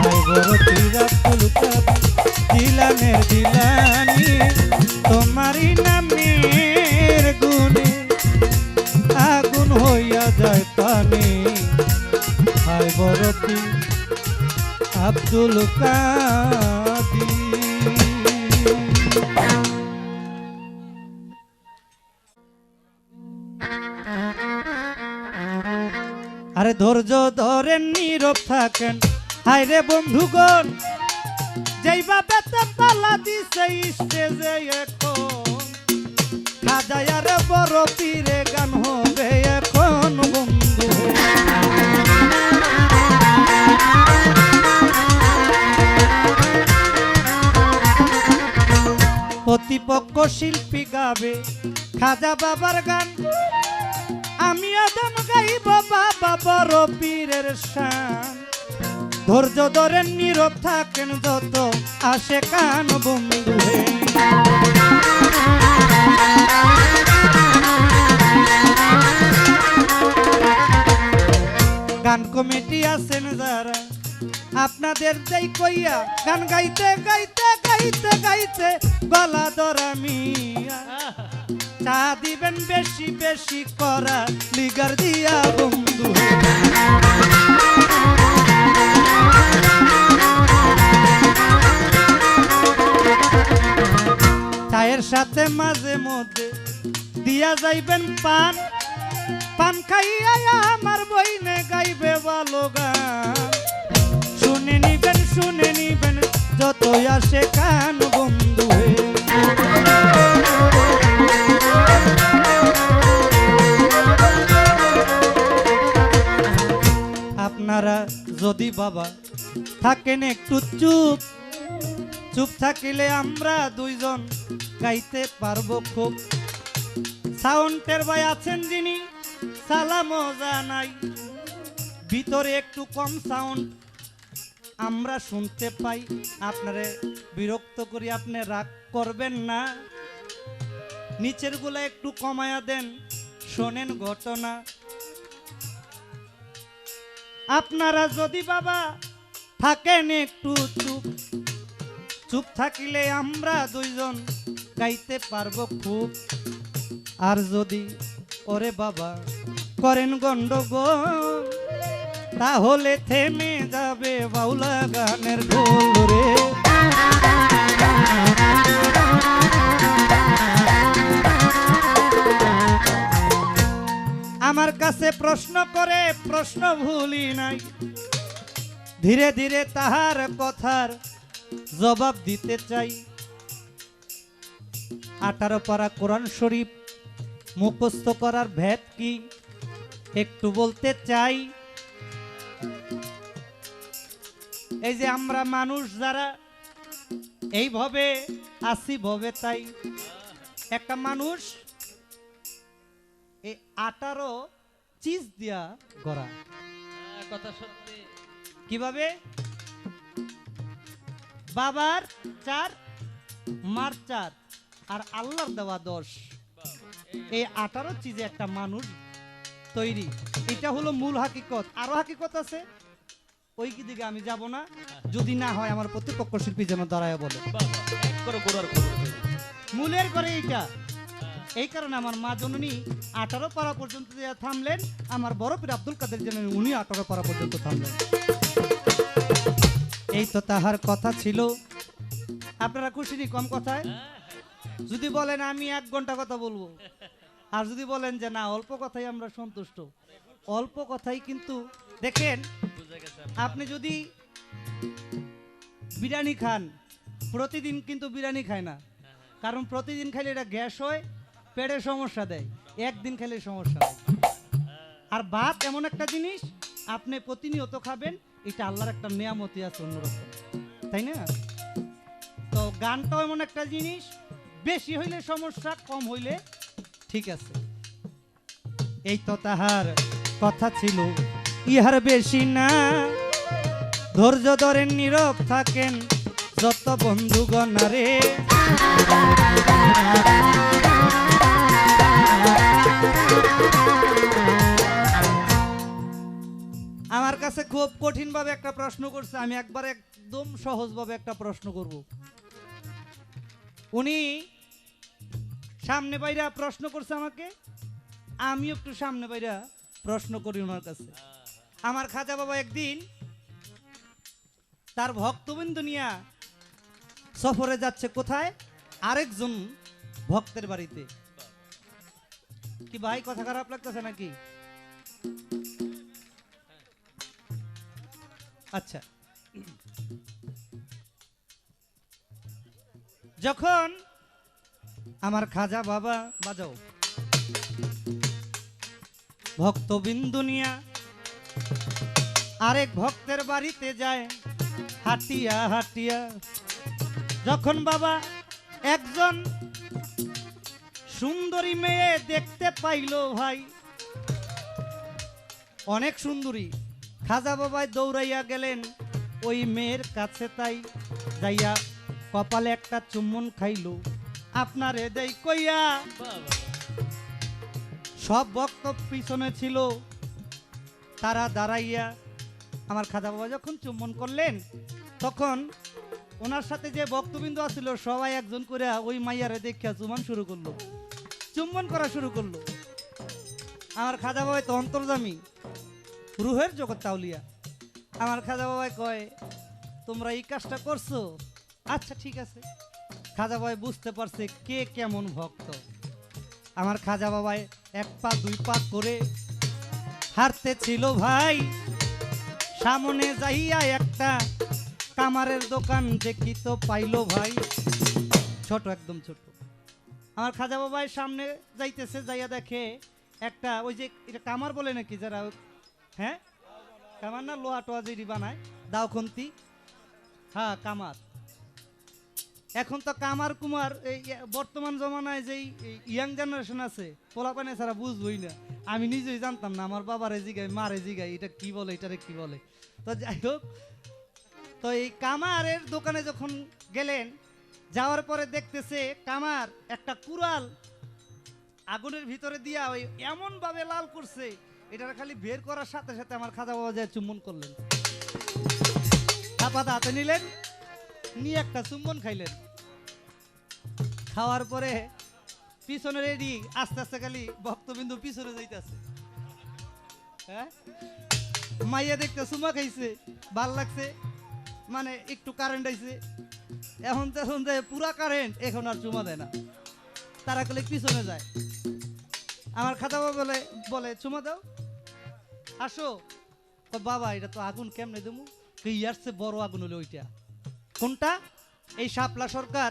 আয় বড় পীর আব্দুল কাদের জিলানের জিলানি, তোমারই নামের গুণে আগুন হইয়া যায় পানি, আয় বড় পীর আব্দুল কাদের। আরে ধৈর্য ধরেন নীরব থাকেন, হায় রে বন্ধুগণ, যেইভাবে পালা দিছে স্টেজে এখন, খাজায় আর বড় পীরে গান হবে এখন বন্ধু। প্রতিপক্ষ শিল্পী গাবে খাজা বাবার গান, আমি আদম গাইব বাবা বড় পীরের শান, ধৈর্য ধরেন নীরব থাকেন যত আসে কান বন্ধু। গান কমিটি আছেন যারা, আপনাদের যাই কইয়া গান গাইতে গাইতে গাইতে গাইতে গলা ধরা মিয়া, চা দিবেন বেশি বেশি করা লিগার দিয়া বন্ধু। চায়ের সাথে মাঝে মধ্যে দিয়া যাইবেন পান, পান খাইয়া আমার বইনে গাইবে ভালো গান, শুনে নিবেন যতই আসে কান বন্ধু। আপনারা যদি বাবা থাকেন একটু চুপ, চুপ থাকিলে আমরা দুইজন গাইতে পারবো খুব। সাউন্ডের ভাই আছেন যিনি সালামও জানাই, ভিতরে একটু কম সাউন্ড আমরা শুনতে পাই, আপনারে বিরক্ত করি, আপনি রাগ করবেন না, নিচের গুলা একটু কমায়া দেন, শোনেন ঘটনা। আপনারা যদি বাবা থাকেন একটু চুপ, চুপ থাকিলে আমরা দুইজন গাইতে পারবো খুব। আর যদি ওরে বাবা করেন গন্ডগোল, তাহলে থেমে যাবে বাউলা গানের ঢোল রে। আমার কাছে প্রশ্ন করে প্রশ্ন ভুলি নাই, ধীরে ধীরে তাহার কথার জবাব দিতে চাই। 18 পারা কোরআন শরীফ মুখস্থ করার ভেদ কি একটু বলতে চাই। এই যে আমরা মানুষ যারা এইভাবে আসি ভবে, তাই একটা মানুষ এই 18 চিজ দিয়া গড়া। কথা সত্যি। কিভাবে? বাবার 4, মার 4 আর আল্লাহর দেওয়া 10, এই 18 চিজে একটা মানুষ তৈরি। এটা হলো মূল হাকিকত। আরো হাকিকত আছে, ওই কি দিকে আমি যাব না, যদি না হয় আমার প্রতিপক্ষ শিল্পী যেন দাঁড়ায় বলে। মূলের করে এইটা। এই কারণে আমার মা জননী 18 পারা পর্যন্ত থামলেন, আমার বড় পীর আব্দুল কাদের জননী উনি 18 পারা পর্যন্ত থামলেন। এই তো তাহার কথা ছিল। আপনারা খুশি নি কম কথায়? যদি বলেন আমি 1 ঘন্টা কথা বলবো, আর যদি বলেন যে না অল্প কথাই আমরা সন্তুষ্ট, অল্প কথাই কিন্তু দেখেন। আপনি যদি বিরিয়ানি খান, প্রতিদিন কিন্তু বিরিয়ানি খায় না, কারণ প্রতিদিন খাইলে এটা গ্যাস হয়, পেটে সমস্যা দেয়, একদিন খাইলে সমস্যা হয়। আর ভাত এমন একটা জিনিস আপনি প্রতিনিয়ত খাবেন, এটা আল্লাহর একটা নিয়ামতি আছে অন্যরকম, তাই না? তো গানটাও এমন একটা জিনিস, বেশি হইলে সমস্যা, কম হইলে ঠিক আছে। এই তো তাহার কথা ছিল, ইহার বেশি না। ধৈর্য ধরেন, নীরব থাকেন যত বন্ধুগণ রে। আমার কাছে খুব কঠিন ভাবে একটা প্রশ্ন করছে, আমি একবার একদম সহজ ভাবে একটা প্রশ্ন করব। উনি সামনে বাইরা প্রশ্ন করছে আমাকে, আমি একটু সামনে বাইরা প্রশ্ন করি ওনার কাছে। আমার খাজা বাবা একদিন তার ভক্তবৃন্দ নিয়ে সফরে যাচ্ছে, কোথায়? আরেকজন ভক্তের বাড়িতে। কি ভাই কথা খারাপ লাগতেছে নাকি? আচ্ছা, যখন আমার খাজা বাবা বাজাও ভক্তবিন্দু নিয়া আরেক ভক্তের বাড়িতে যায়, হাঁটিয়া হাঁটিয়া যখন বাবা একজন সুন্দরী মেয়ে দেখতে পাইলো, ভাই অনেক সুন্দরী, খাজা বাবাই দৌড়াইয়া গেলেন ওই মেয়ের কাছে, তাই যাইয়া কপালে একটা চুম্বন খাইলো। আপনারে দেই কইয়া সব ভক্ত পিছনে ছিল, তারা দাঁড়াইয়া আমার খাজা বাবা যখন চুম্বন করলেন, তখন ওনার সাথে যে ভক্তবৃন্দ আছিল সবাই একজন করে ওই মাইয়ারে দেখিয়া চুম্বন শুরু করলো, চুম্বন করা শুরু করলো। আমার খাজা বাবাই তো অন্তর্যামী, রুহের জগৎ তাউলিয়া। আমার খাজা বাবাই কয়, তোমরা এই কাজটা করছো, আচ্ছা ঠিক আছে। খাজা বাবাই বুঝতে পারছে কে কেমন ভক্ত। আমার খাজা বাবাই 1 পা 2 পা করে হাঁটতে ছিল, ভাই সামনে যাইয়া একটা কামারের দোকান দেখি তো পাইলো, ভাই ছোট, একদম ছোট। আমার খাজা বাবাই সামনে যাইতেছে, যাইয়া দেখে একটা, ওই যে এটা কামার বলে নাকি যারা, হ্যাঁ কামার না, লোহা টোয়া যেটি বানায়, দাও খুন্তি, হ্যাঁ কামার। এখন তো কামার কুমার এই বর্তমান জমানায় যেই ইয়াং জেনারেশন আছে, পোলাপানে ছাড়া বুঝবই না। আমি নিজেই জানতাম না, আমার বাবারে জিগাই, মারে জিগাই, এটা কি বলে, এটারে কি বলে। তো যাই হোক, তো এই কামারের দোকানে যখন গেলেন, যাওয়ার পরে দেখতেছে কামার একটা কুড়াল আগুনের ভিতরে দিয়া ওই এমন ভাবে লাল করছে, এটা খালি বের করার সাথে সাথে আমার খাজা বাবা যায় চুম্বন করলেন, হাতে হাতে নিলেন, নিয়ে একটা চুম্বন খাইলেন। খাওয়ার পরে পিছনে রেডি, আস্তে আস্তে খালি ভক্তবিন্দু পিছনে যাইতেছে। হ্যাঁ, মাইয়া দেখতে চুমা খাইছে, ভাল লাগছে, মানে একটু কারেন্ট আইছে, এখন তখন যে পুরা কারেন্ট এখন আর চুমা দেয় না, তারা কলে পিছনে যায়। আমার খাতা বাবা বলে বলে চুমা দাও, আসো। বাবা এটা তো আগুন কেমনে দেবো? ইয়ার চেয়ে বড় আগুন হলো ওইটা। কোনটা? এই শাপলা সরকার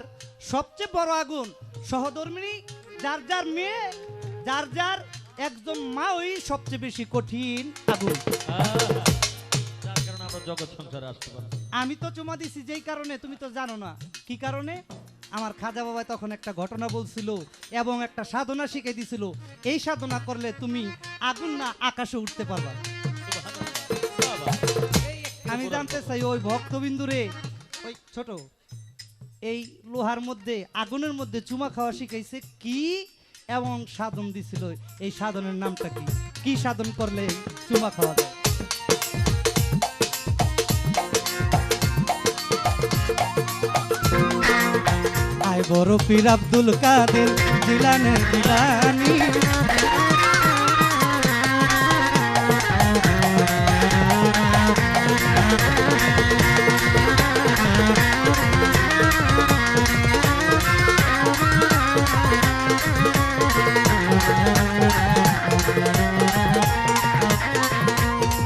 সবচেয়ে বড় আগুন। সহধর্মিনী যার যার মেয়ে, যার যার একজন মা, ওই সবচেয়ে বেশি কঠিন আগুন। যার কারণে আমরা জগৎ সংসারে আসতে পারি। আমি তো চুমা দিছি যেই কারণে, তুমি তো জানো না কি কারণে। আমার খাজা বাবা তখন একটা ঘটনা বলছিল এবং একটা সাধনা শিখে দিছিল, এই সাধনা করলে তুমি আগুন না আকাশে উঠতে পারবা। আমি জানতে চাই ওই ভক্তবিন্দুরে, ওই ছোট এই লোহার মধ্যে আগুনের মধ্যে চুমা খাওয়া শিখাইছে কি এবং সাধন দিছিল, এই সাধনের নামটা কি? কি সাধন করলে চুমা খাওয়া যায়? আয় বড় পীর আব্দুল কাদের জিলানের জিলানি,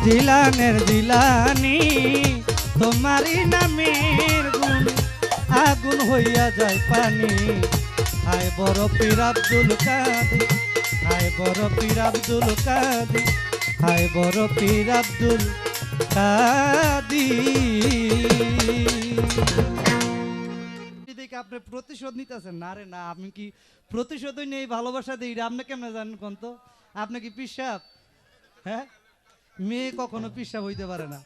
জিলানের জিলানি, তোমারই নামের গুণ আগুন হইয়া যায় পানি। হায় বড় পীর আব্দুল কাদের, হায় বড় পীর আব্দুল কাদের, হায় বড় পীর আব্দুল কাদের। আপনি প্রতিশোধ নিতেছেন? না রে না, আমি কি প্রতিশোধই নেই, ভালোবাসা দিই। আপনি কেমনে জানেন কোন তো? আপনি কি পিসাব? হ্যাঁ, মেয়ে কখনো পিসাব হইতে পারে না,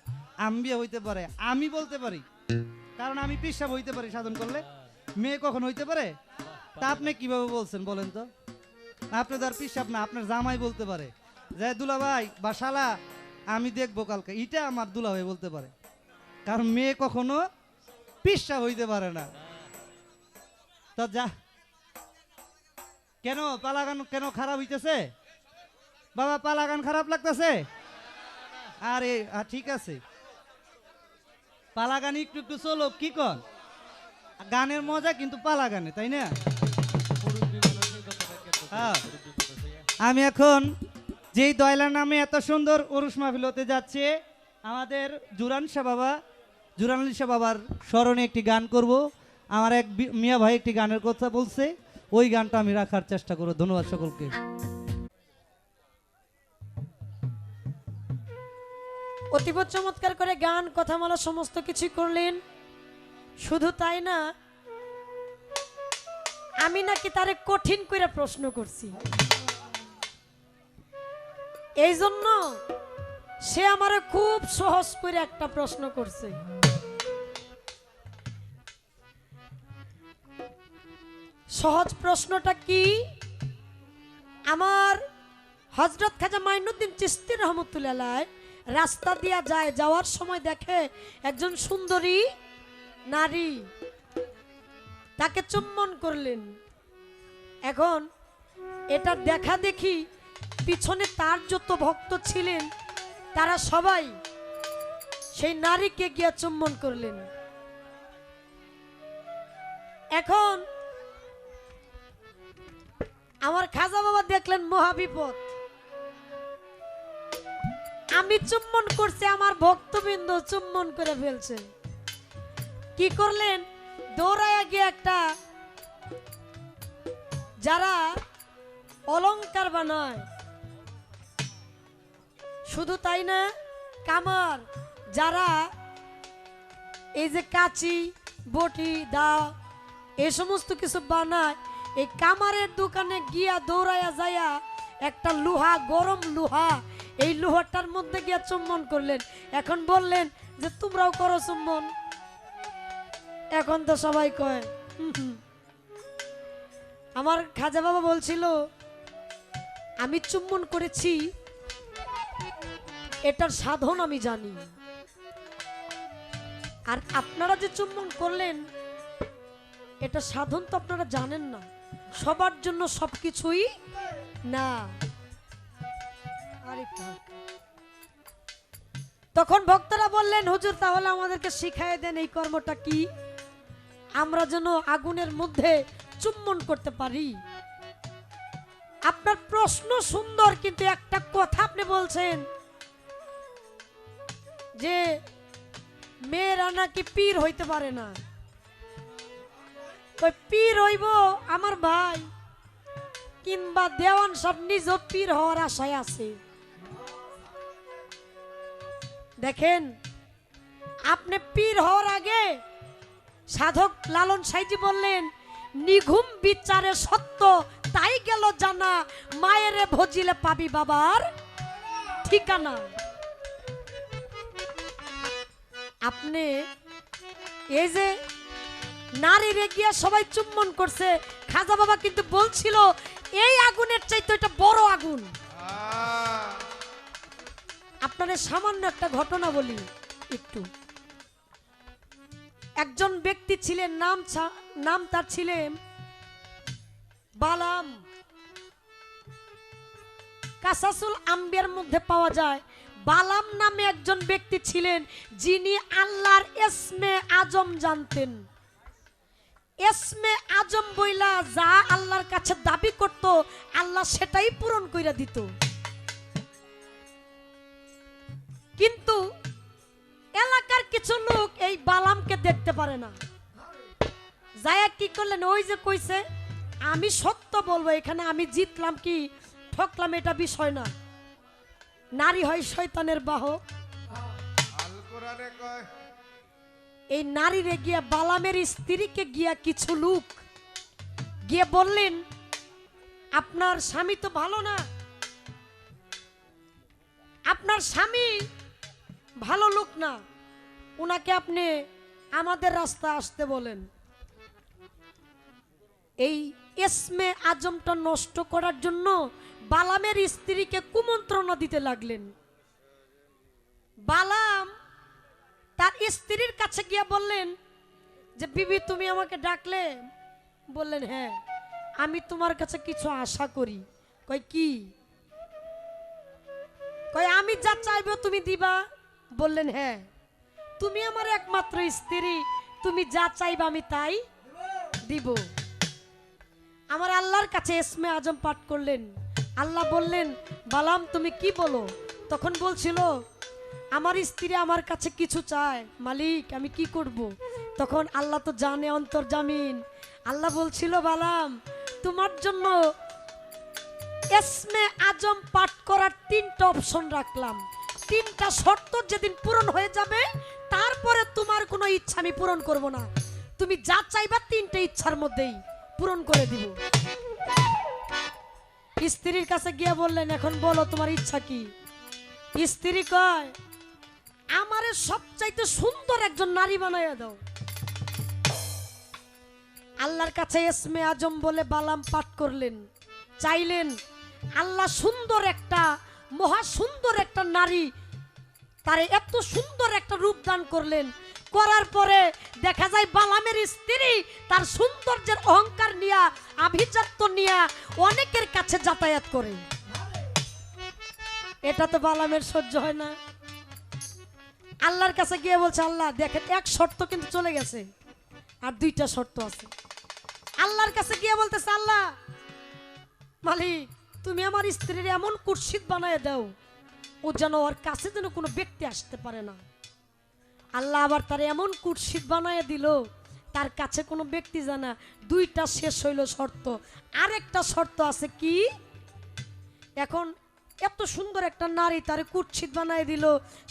আম্বিয়া হইতে পারে। আমি বলতে পারি কারণ আমি পিসাব হইতে পারি সাধন করলে, মেয়ে কখন হইতে পারে? তা আপনি কিভাবে বলছেন বলেন তো? আপনি তো আর পিসাব না, আপনার জামাই বলতে পারে যে দুলা ভাই বা শালা আমি দেখবো কালকে, এটা আমার দুলা ভাই বলতে পারে। কারণ মেয়ে কখনো পিসাব হইতে পারে না। তো যা, কেন পালাগান কেন খারাপ হইতেছে বাবা? পালাগান খারাপ লাগতেছে? আরে ঠিক আছে, পালা গান একটু একটু চলো, কি কন? গানের মজা কিন্তু পালা গানে, তাই না? হ্যাঁ। আমি এখন যেই দয়লা নামে এত সুন্দর উরুস মাহফিল হতে যাচ্ছে, আমাদের জুরান শাহ বাবা, জুরান আলী শাহ বাবার স্মরণে একটি গান করব। আমার এক মিয়া ভাই একটি গানের কথা বলছে, ওই গানটা আমি রাখার চেষ্টা করব। ধন্যবাদ সকলকে। অতীব চমৎকার করে গান কথামালা সমস্ত কিছু করলেন। শুধু তাই না, আমি নাকি তারে কঠিন করে প্রশ্ন করছি, এই জন্য সে আমারে খুব সহজ করে একটা প্রশ্ন করছে। সহজ প্রশ্নটা কি? আমার হযরত খাজা মাইনুদ্দিন চিশতি রহমতুল্লাহ আলাইহি রাস্তা দিয়া যায়, যাওয়ার সময় দেখে একজন সুন্দরী নারী, তাকে চুম্বন করলেন। এখন এটা দেখা দেখি পিছনে তার যত ভক্ত ছিলেন তারা সবাই সেই নারীকে গিয়ে চুম্বন করলেন। এখন আমার খাজা বাবা দেখলেন মহাবিপদ, আমি চুম্বন করছি, আমার ভক্তবৃন্দ চুম্বন করে ফেলছে। কি করলেন? দৌড়ায় গিয়ে একটা, যারা অলংকার বানায়, শুধু তাই না, কামার, যারা এই যে কাঁচি বটি দা এই সমস্ত কিছু বানায়, এই কামারের দোকানে গিয়া দৌড়াইয়া যাইয়া একটা লোহা, গরম লোহা, এই লোহাটার মধ্যে গিয়া চুম্বন করলেন। এখন বললেন যে তোমরাও করো চুম্বন। এখন তো সবাই কয় আমার খাজা বাবা বলছিল আমি চুম্বন করেছি, এটার সাধন আমি জানি, আর আপনারা যে চুম্বন করলেন এটা সাধন তো আপনারা জানেন না, সবার জন্য সবকিছুই না। তখন ভক্তরা বললেন হুজুর তাহলে আমাদেরকে শিখাই দেন এই কর্মটা কি। আমরা যেন আগুনের মধ্যে চুম্বন করতে পারি। আপনার প্রশ্ন সুন্দর, কিন্তু একটা কথা আপনি বলছেন যে মেয়েরা নাকি পীর হইতে পারে না। ওই পীর হইব আমার ভাই কিংবা দেওয়ান সব নিজ পীর হওয়ার আশায় আছে। দেখেন, আপনি পীর হওয়ার আগে সাধক লালন সাইজি বললেন, নিঘুম বিচারে সত্য তাই গেল জানা, মায়েরে ভজিলে পাবি বাবার ঠিকানা। আপনি এই যে নারীরে গিয়া সবাই চুম্বন করছে, খাজা বাবা কিন্তু বলছিল এই আগুনের চাইতে এটা বড় আগুন। আপনাদের সামান্য একটা ঘটনা বলি একটু। একজন ব্যক্তি ছিলেন, নাম তার ছিলেন বালাম। কাসাসুল আম্বিয়ার মধ্যে পাওয়া যায় বালাম নামে একজন ব্যক্তি ছিলেন, যিনি আল্লাহর ইসমে আজম জানতেন। ইসমে আজম বইলা যা আল্লাহর কাছে দাবি করত, আল্লাহ সেটাই পূরণ কইরা দিত। কিন্তু এলাকার কিছু লোক এই বালামকে দেখতে পারে না। যায়া কি করলেন, ওই যে কইছে আমি সত্য বলবো, এখানে আমি জিতলাম কি ঠকলাম এটা বিষয় না, নারী হয় শয়তানের বাহক। এই নারীরে গিয়া বালামের স্ত্রীকে গিয়া কিছু লোক গিয়ে বললেন, আপনার স্বামী তো ভালো না, আপনার স্বামী ভালো লোক না, উনাকে আপনি আমাদের রাস্তা আসতে বলেন। এই ইসমে আজমটা নষ্ট করার জন্য বালামের স্ত্রীকে কুমন্ত্রণা দিতে লাগলেন। বালাম তার স্ত্রীর কাছে গিয়ে বললেন যে বিবি তুমি আমাকে ডাকলে? বললেন হ্যাঁ, আমি তোমার কাছে কিছু আশা করি। কই কি? কই আমি যা চাইবো তুমি দিবা? বললেন হ্যাঁ, তুমি আমার একমাত্র স্ত্রী, তুমি যা চাইবা আমি তাই দিব। আমার আল্লাহর কাছে ইসমে আজম পাঠ করলেন। আল্লাহ বললেন, বালাম তুমি কি বলো? তখন বলছিল, আমার স্ত্রী আমার কাছে কিছু চায়, মালিক আমি কি করব? তখন আল্লাহ তো জানে অন্তর্জামিন। আল্লাহ বলছিল, বালাম তোমার জন্য ইসমে আজম পাঠ করার 3টা অপশন রাখলাম। 3টা শর্ত যেদিন পূরণ হয়ে যাবে, তারপরে তোমার কোনো ইচ্ছা আমি পূরণ করব না। তুমি যা চাইবা 3টে ইচ্ছার মধ্যেই পূরণ করে দিব। স্ত্রীর কাছে গিয়ে বললেন, এখন বলো তোমার ইচ্ছা কি? স্ত্রী কয়, আমারে সবচাইতে সুন্দর একজন নারী বানাইয়া দাও। আল্লাহর কাছে ইসমে আজম বলে বালাম পাঠ করলেন, চাইলেন। আল্লাহ সুন্দর একটা, মহা সুন্দর একটা নারী, তারে এত সুন্দর একটা রূপ দান করলেন। করার পরে দেখা যায় বালামের স্ত্রী তার সৌন্দর্যের অহংকার নিয়া, আভিজাত্য নিয়া অনেকের কাছে যাতায়াত করে। এটা তো বালামের সহ্য হয় না। আল্লাহর কাছে গিয়ে বলছে, আল্লাহ দেখেন এক শর্ত কিন্তু চলে গেছে, আর 2টা শর্ত আছে। আল্লাহর কাছে গিয়ে বলতেছে, আল্লাহ মালিক তুমি আমার স্ত্রীর এমন কুৎসিত বানায় দাও, ও যেন ওর কাছে যেন কোনো ব্যক্তি আসতে পারে না। আল্লাহ আবার তার এমন কুৎসিত বানায় দিল, তার কাছে কোনো ব্যক্তি জানা। 2টা শেষ হইল শর্ত। আরেকটা শর্ত আছে কি? এখন এত সুন্দর একটা নারী তারে কুৎসিত বানায় দিল,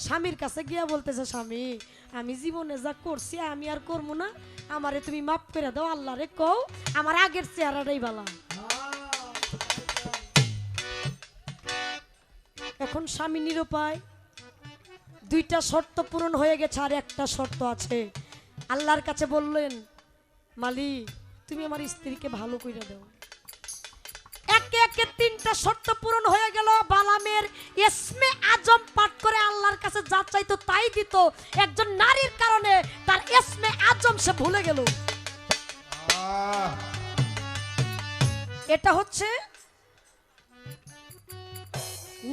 স্বামীর কাছে গিয়া বলতেছে, স্বামী আমি জীবনে যা করছি আমি আর করবো না, আমারে তুমি মাফ করে দাও। আল্লাহ রে কও আমার আগের চেহারাটাই ভালো। এখন স্বামী নিরুপায়, 2টা শর্ত পূরণ হয়ে গেছে, আর একটা শর্ত আছে। আল্লাহর কাছে বললেন, মালিক তুমি আমার স্ত্রীকে ভালো কইরা দাও। একে একে 3টা শর্ত পূরণ হয়ে গেল। বালামের ইসমে আজম পাঠ করে আল্লাহর কাছে যা চাইতো তাই দিত। একজন নারীর কারণে তার ইসমে আজম সে ভুলে গেল। এটা হচ্ছে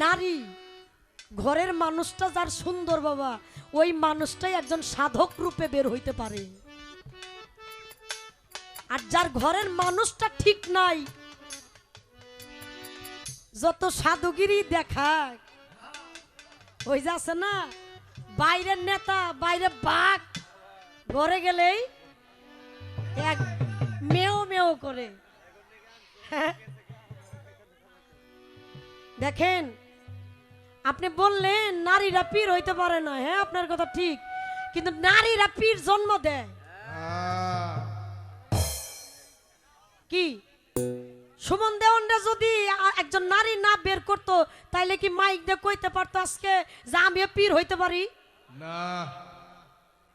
নারী। ঘরের মানুষটা যার সুন্দর বাবা, ওই মানুষটাই একজন সাধক রূপে বের হইতে পারে। আর যার ঘরের মানুষটা ঠিক নাই, যত সাধুগিরি দেখায়, ওই যে আছে না বাইরের নেতা বাইরে বাঘ, ঘরে গেলেই এক মেও মেও করে। হ্যাঁ? দেখেন, আপনি বললেন নারীরা পীর হইতে পারে না, হ্যাঁ আপনার কথা ঠিক, কিন্তু নারীরা পীর জন্ম দেয়। কি সুমন দেওয়ানরা যদি একজন নারী না বের করতো, তাইলে কি মাইক দিয়ে কইতে পারতো আজকে যে আমিও পীর হইতে পারি না?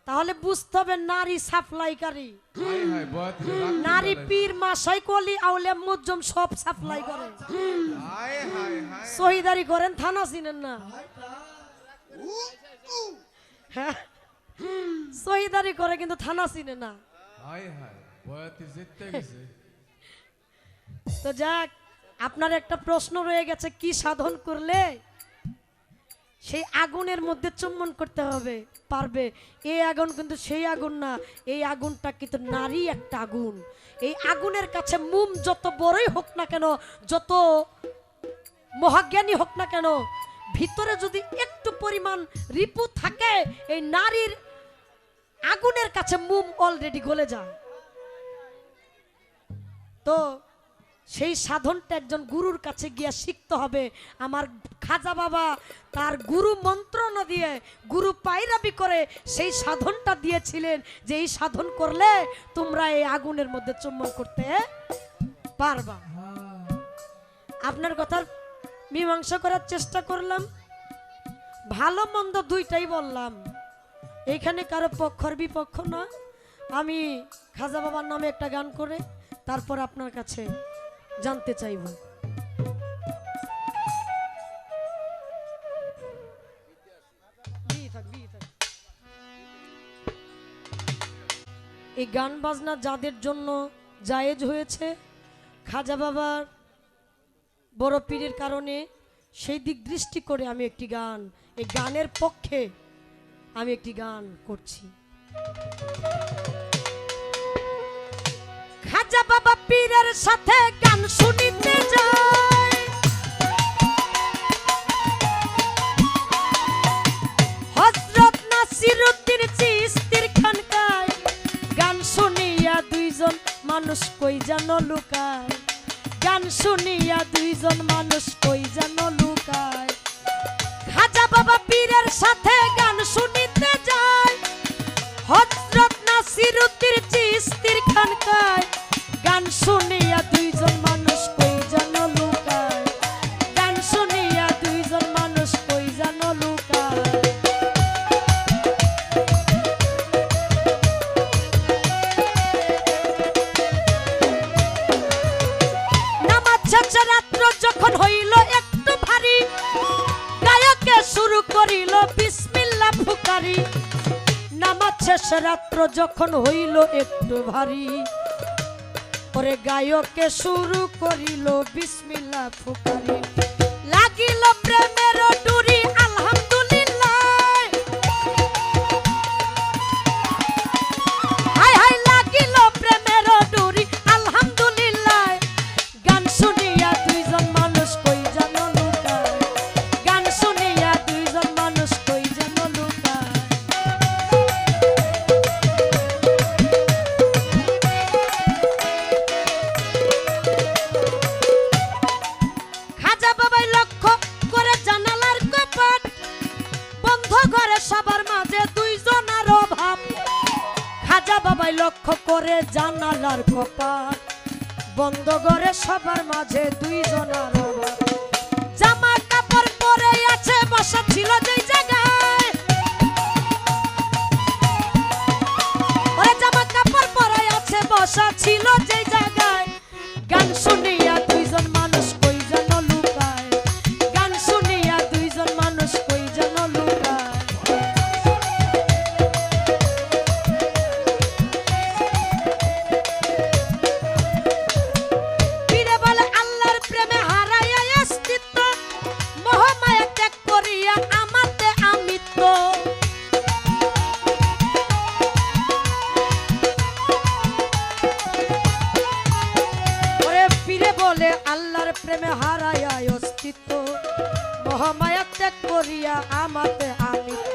তাহলে বুঝতে হবে নারী সাপ্লাইকারী। হায় হায় বহুত রাগ নারী করে। পীর মাসাই কলি আউলিয়া মুজ্জম সব সাপ্লাই করে। হায় হায় হায় শহীদারি করেন, থানা চিনেন না? হ্যাঁ, শহীদারি করে কিন্তু থানা চিনে না। হায় হায় বহুত জিততে গেছে। তো যাক, আপনার একটা প্রশ্ন রয়ে গেছে, কি সাধন করলে সেই আগুনের মধ্যে চুম্বন করতে হবে পারবে? এই আগুন কিন্তু সেই আগুন না, এই আগুনটা কিন্তু নারী একটা আগুন। এই আগুনের কাছে মোম যত বড়ই হোক না কেন, যত মহাজ্ঞানী হোক না কেন, ভিতরে যদি একটু পরিমাণ রিপু থাকে, এই নারীর আগুনের কাছে মোম অলরেডি গলে যায়। তো সেই সাধনটা একজন গুরুর কাছে গিয়ে শিখতে হবে। আমার খাজা বাবা তার গুরু মন্ত্রণা দিয়ে, গুরু পায়রাবি করে সেই সাধনটা দিয়েছিলেন, যে এই সাধন করলে তোমরা এই আগুনের মধ্যে চুম্বন করতে পারবা। আপনার কথার মীমাংসা করার চেষ্টা করলাম, ভালো মন্দ দুইটাই বললাম, এইখানে কারো পক্ষর বিপক্ষ না। আমি খাজা বাবার নামে একটা গান করে তারপর আপনার কাছে জানতে চাইব। এই গান বাজনা যাদের জন্য জায়েজ হয়েছে, খাজা বাবার বড় পীরের কারণে, সেই দিক দৃষ্টি করে আমি একটি গান, এই গানের পক্ষে আমি একটি গান করছি। খাজা বাবা পীরের সাথে গান শুনিতে যায়, হযরত নাসিরউদ্দিন চিশতির খানকায়, গান শুনিয়া দুইজন মানুষ কই যেন লুকায়, গান শুনিয়া দুইজন মানুষ কই যেন লুকায়। খাজা বাবা পীরের সাথে গান শুনিতে যায়, হযরত নাসিরউদ্দিন চিশতির খানকায়, গান শুনিয়া দুইজন মানুষ কই যেন লুকায়, গান শুনিয়া দুইজন মানুষ কই যেন লুকায়। নামাজ শেষে রাত্র যখন হইল একটু ভারী, গায়কে শুরু করিল বিসমিল্লাহ ফুকারি। নামাজ শেষে রাত্র যখন হইল একটু ভারী, ওরে গায়কে শুরু করিল বিসমিল্লাহ ফুকারি। লাগিল প্রেমের ডুরি আলহামদুলিল্লাহ, হায় হায় লাগিল প্রেমের ডুরি আলহামদুলিল্লাহ। গান শুনিয়া দুইজন মানুষ কই যেন লুকায়, গান শুনিয়া দুইজন মানুষ কই যেন লুকায়। খাজা বাবাই লক্ষ্য করে জানালার কপাট, বন্ধ ঘরে সবার মাঝে দুইজনার অভাব। খাজা বাবাই লক্ষ্য করে জানালার কপাট, বন্ধ ঘরে সবার মাঝে দুইজনার অভাব। জামা কাপড় পরে আছে, বসা ছিল যেই জায়গায়, ওরে জামা কাপড় পরে আছে, বসা ছিল যেই জায়গায়। গান শুনিয়া দুইজন মানুষ কই যেন লুকায়, গান শুনিয়া দুইজন মানুষ কই যেন লুকায়। পীরে বলে আল্লাহর প্রেমে হারাইয়া অস্তিত্ব, মোহমায়া ত্যাগ করিয়া আমার আমাতে আনিত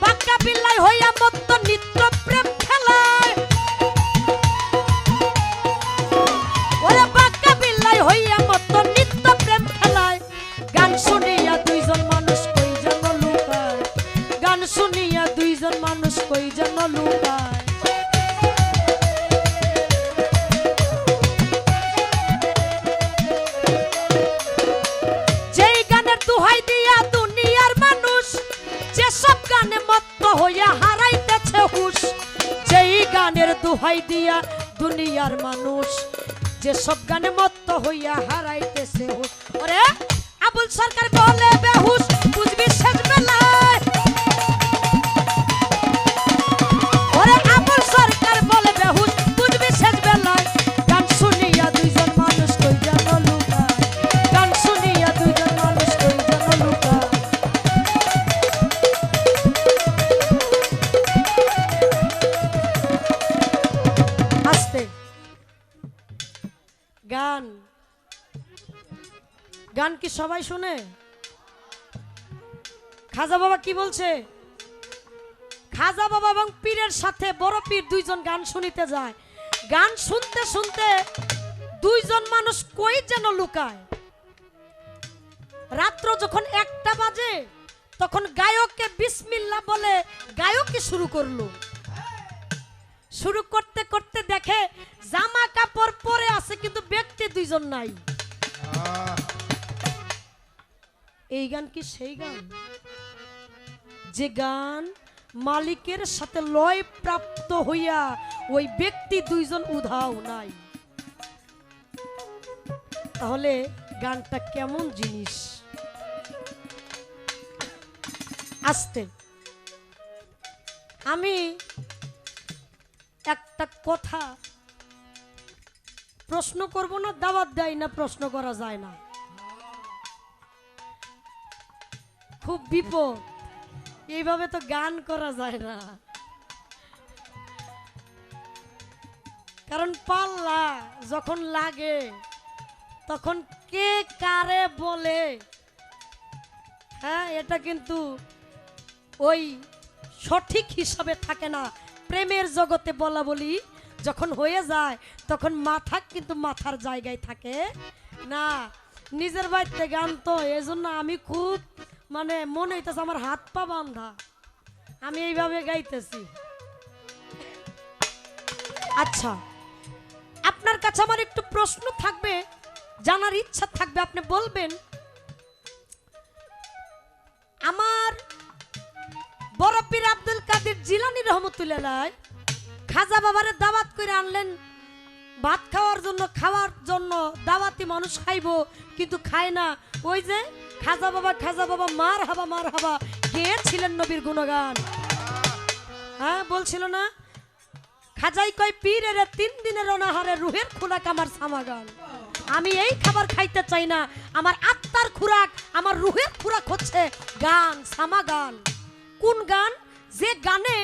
বাঁকা বিল্লাই হইয়া মত্ত নিত্য প্রেম খেলায় ওরে বাঁকা বিল্লাই হইয়া মত্ত নিত্য প্রেম খেলায় গান শুনিয়া দুইজন মানুষ কই যেন লুকায় গান শুনিয়া দুইজন মানুষ কই যেন লুকায় যেই গানের দুহাই দিয়া দুনিয়ার মানুষ যেসব গানে মত্ত হইয়া হারাইতেছে হুশ যেই গানের দুহাই দিয়া দুনিয়ার মানুষ যেসব গানে মত্ত হইয়া হারাইতেছে হুশ ওরে আবুল সরকার বলে বেহুশ বুঝবি শেষ বেলায় ওরে আবুল সরকার বলে বেহুশ বুঝবি শেষ বেলায় গান শুনিয়া দুইজন মানুষ কই যেন লুকায় গান শুনিয়া দুইজন মানুষ কই যেন লুকায় আস্তে গান গান কি সবাই শুনে খাজা বাবা কি বলছে খাজা বাবা এবং পীরের সাথে বড় পীর দুইজন গান শুনিতে যায় গান শুনতে শুনতে দুইজন মানুষ কই যেন লুকায় রাত্র যখন 1টা বাজে তখন গায়ককে বিসমিল্লাহ বলে গায়কই শুরু করলো শুরু করতে করতে দেখে জামা কাপড় পরে আছে কিন্তু ব্যক্তি দুইজন নাই এই গান কি সেই গান যে গান মালিকের সাথে লয় প্রাপ্ত হইয়া ওই ব্যক্তি দুইজন উধাও নাই তাহলে গানটা কেমন জিনিস আস্তে আমি একটা কথা প্রশ্ন করব না দাওয়াত দেয় না প্রশ্ন করা যায় না খুব বিপদ এইভাবে তো গান করা যায় না কারণ পাল্লা যখন লাগে তখন কে কারে বলে হ্যাঁ এটা কিন্তু ওই সঠিক হিসাবে থাকে না প্রেমের জগতে বলা বলি যখন হয়ে যায় তখন মাথা কিন্তু মাথার জায়গায় থাকে না নিজের বাড়িতে গান তো এজন্য আমি খুব মানে মনে হইতেছে আমার হাত পা বাঁধা আমি এইভাবে গাইতেছি আচ্ছা আপনার কাছে আমার একটু প্রশ্ন থাকবে জানার ইচ্ছা থাকবে আপনি বলবেন আমার বড় পীর আব্দুল কাদের জিলানী রহমতুল্লাহ খাজা বাবারে দাওয়াত করে আনলেন ভাত খাওয়ার জন্য দাওয়াতি মানুষ খাইবো কিন্তু খায় না ওই যে খাজা বাবা মার হাবা গেয়েছিলেন নবীর গুণগান হ্যাঁ বলছিল না খাজাই কয় পীরের 3 দিনের অনাহারে রুহের খোরাক আমার সামাগান আমি এই খাবার খাইতে চাই না আমার আত্মার খোরাক আমার রুহের খোরাক হচ্ছে গান সামাগান কোন গান যে গানে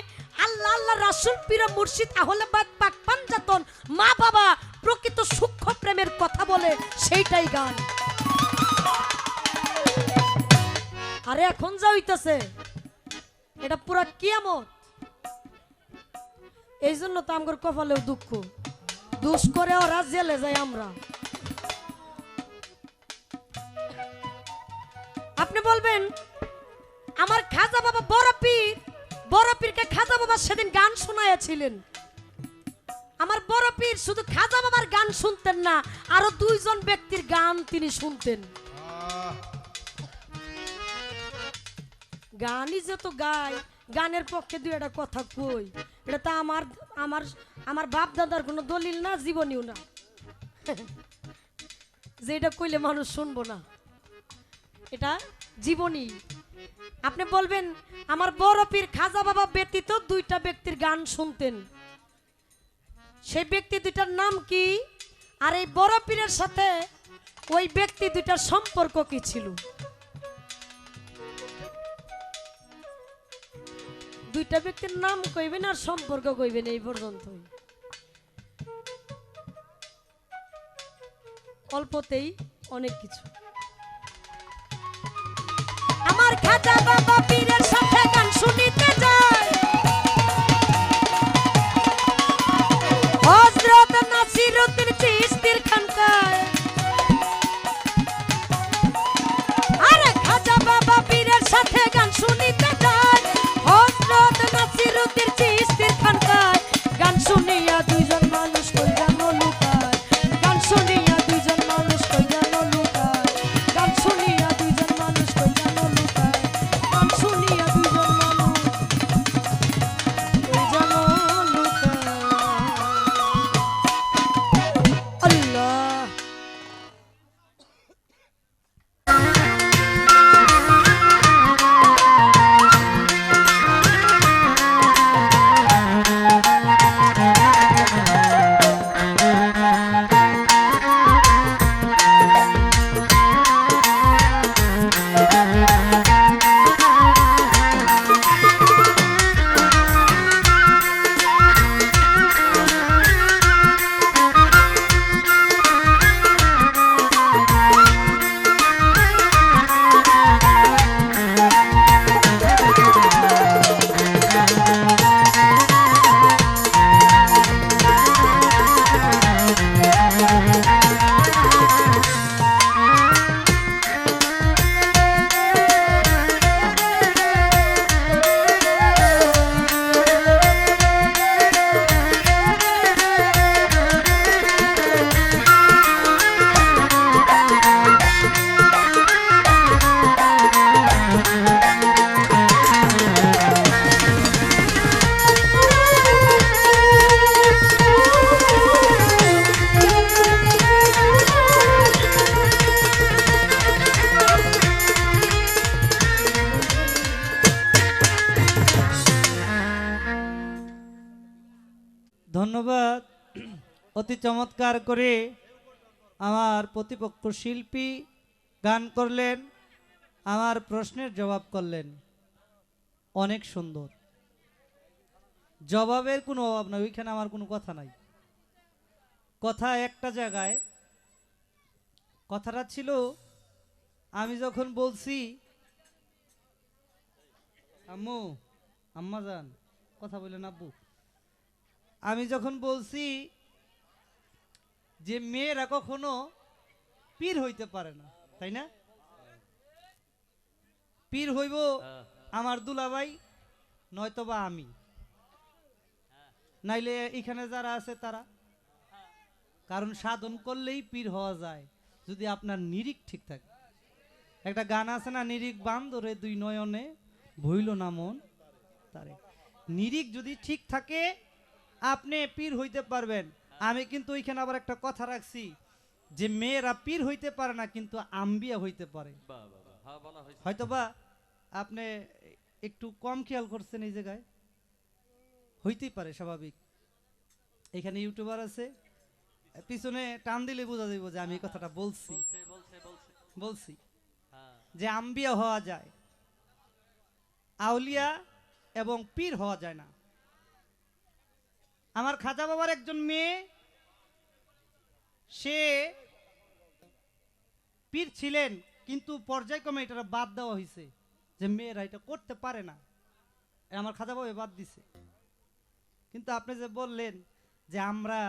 আল্লাহ আল্লাহ রাসূল পীর মুর্শিদ আহলে বাদ পাক পাঞ্জাতন মা বাবা প্রকৃত সূক্ষ্ম প্রেমের কথা বলে সেইটাই গান আরে এখন যা হইতেছে এটা পুরা কিয়ামত এই জন্য তো আমার কপালেও দুঃখ দুষ করে ওরা জেলে যায় আমরা আপনি বলবেন আমার খাজা বাবা বড় পীরকে খাজা বাবা সেদিন গান শোনাইয়াছিলেন আমার বড় পীর শুধু খাজা বাবার গান শুনতেন না আরো 2 জন ব্যক্তির গান তিনি শুনতেন গানই যে তো গায় গানের পক্ষে 2টা কথা কই এটা তো আমার বাপ দাদার কোনো দলিল না জীবনীও না যেটা কইলে মানুষ শুনবো না এটা জীবনী আপনি বলবেন আমার বড় পীর খাজা বাবা ব্যতীত 2টা ব্যক্তির গান শুনতেন সেই ব্যক্তি 2টার নাম কি আর এই বড় পীরের সাথে ওই ব্যক্তি 2টার সম্পর্ক কি ছিল 2টা ব্যক্তির নাম কইবেন আর সম্পর্ক কইবেন এই পর্যন্তই অল্পতেই অনেক কিছু আমার খাজা খাজা বাবা পীরের সাথে গান শুনিতে যায় হযরত নাসিরউদ্দিন চিশতির খানকায় আরে খাজা বাবা পীরের সাথে গান শুনিতে যায় হযরত নাসিরউদ্দিন চিশতির খানকায় গান শুনিয়া দুইজন মানুষ কই যেন লুকায় গান শুনিয়া দুইজন মানুষ কই যেন লুকায় গান শুনিয়া দুইজন মানুষ কই যেন লুকায় গান শুনিয়া দুইজন মানুষ কই যেন লুকায় আল্লাহ ধন্যবাদ। অতি চমৎকার করে আমার প্রতিপক্ষ শিল্পী গান করলেন, আমার প্রশ্নের জবাব করলেন, অনেক সুন্দর। জবাবের কোনো অভাব নাই, ওইখানে আমার কোনো কথা নাই। কথা একটা জায়গায়, কথাটা ছিল আমি যখন বলছি আম্মু আম্মা যান কথা বললেন আব্বু, আমি যখন বলছি যে মেয়েরা কখনো পীর হইতে পারে না, তাই না? পীর হইব আমার দুলাভাই নয়তোবা আমি, নাইলে এখানে যারা আছে তারা। কারণ সাধন করলেই পীর হওয়া যায় যদি আপনার নিরিখ ঠিক থাকে। একটা গান আছে না, নিরিখ বান্দরে দুই নয়নে ভইল না মন তারে। নিরিখ যদি ঠিক থাকে আপনি পীর হইতে পারবেন। আমি কিন্তু ওইখানে আবার একটা কথা রাখছি যে মেয়েরা পীর হইতে পারে না কিন্তু আম্বিয়া হইতে পারে। হয়তোবা আপনি একটু কম খেয়াল করছেন এই জায়গায়, হইতেই পারে, স্বাভাবিক। এখানে ইউটিউবার আছে, পিছনে টান দিলে বোঝা যাইব যে আমি এই কথাটা বলছি যে আম্বিয়া হওয়া যায়, আউলিয়া এবং পীর হওয়া যায় না। আমার খাজা বাবার একজন মেয়ে, সে পীর ছিলেন কিন্তু পর্যায়ক্রমে এটা বাদ দেওয়া হয়েছে যে মেয়েরা এটা করতে পারে না, আমার খাজা বাবা বাদ দিছে। কিন্তু আপনি যে বললেন যে আমরা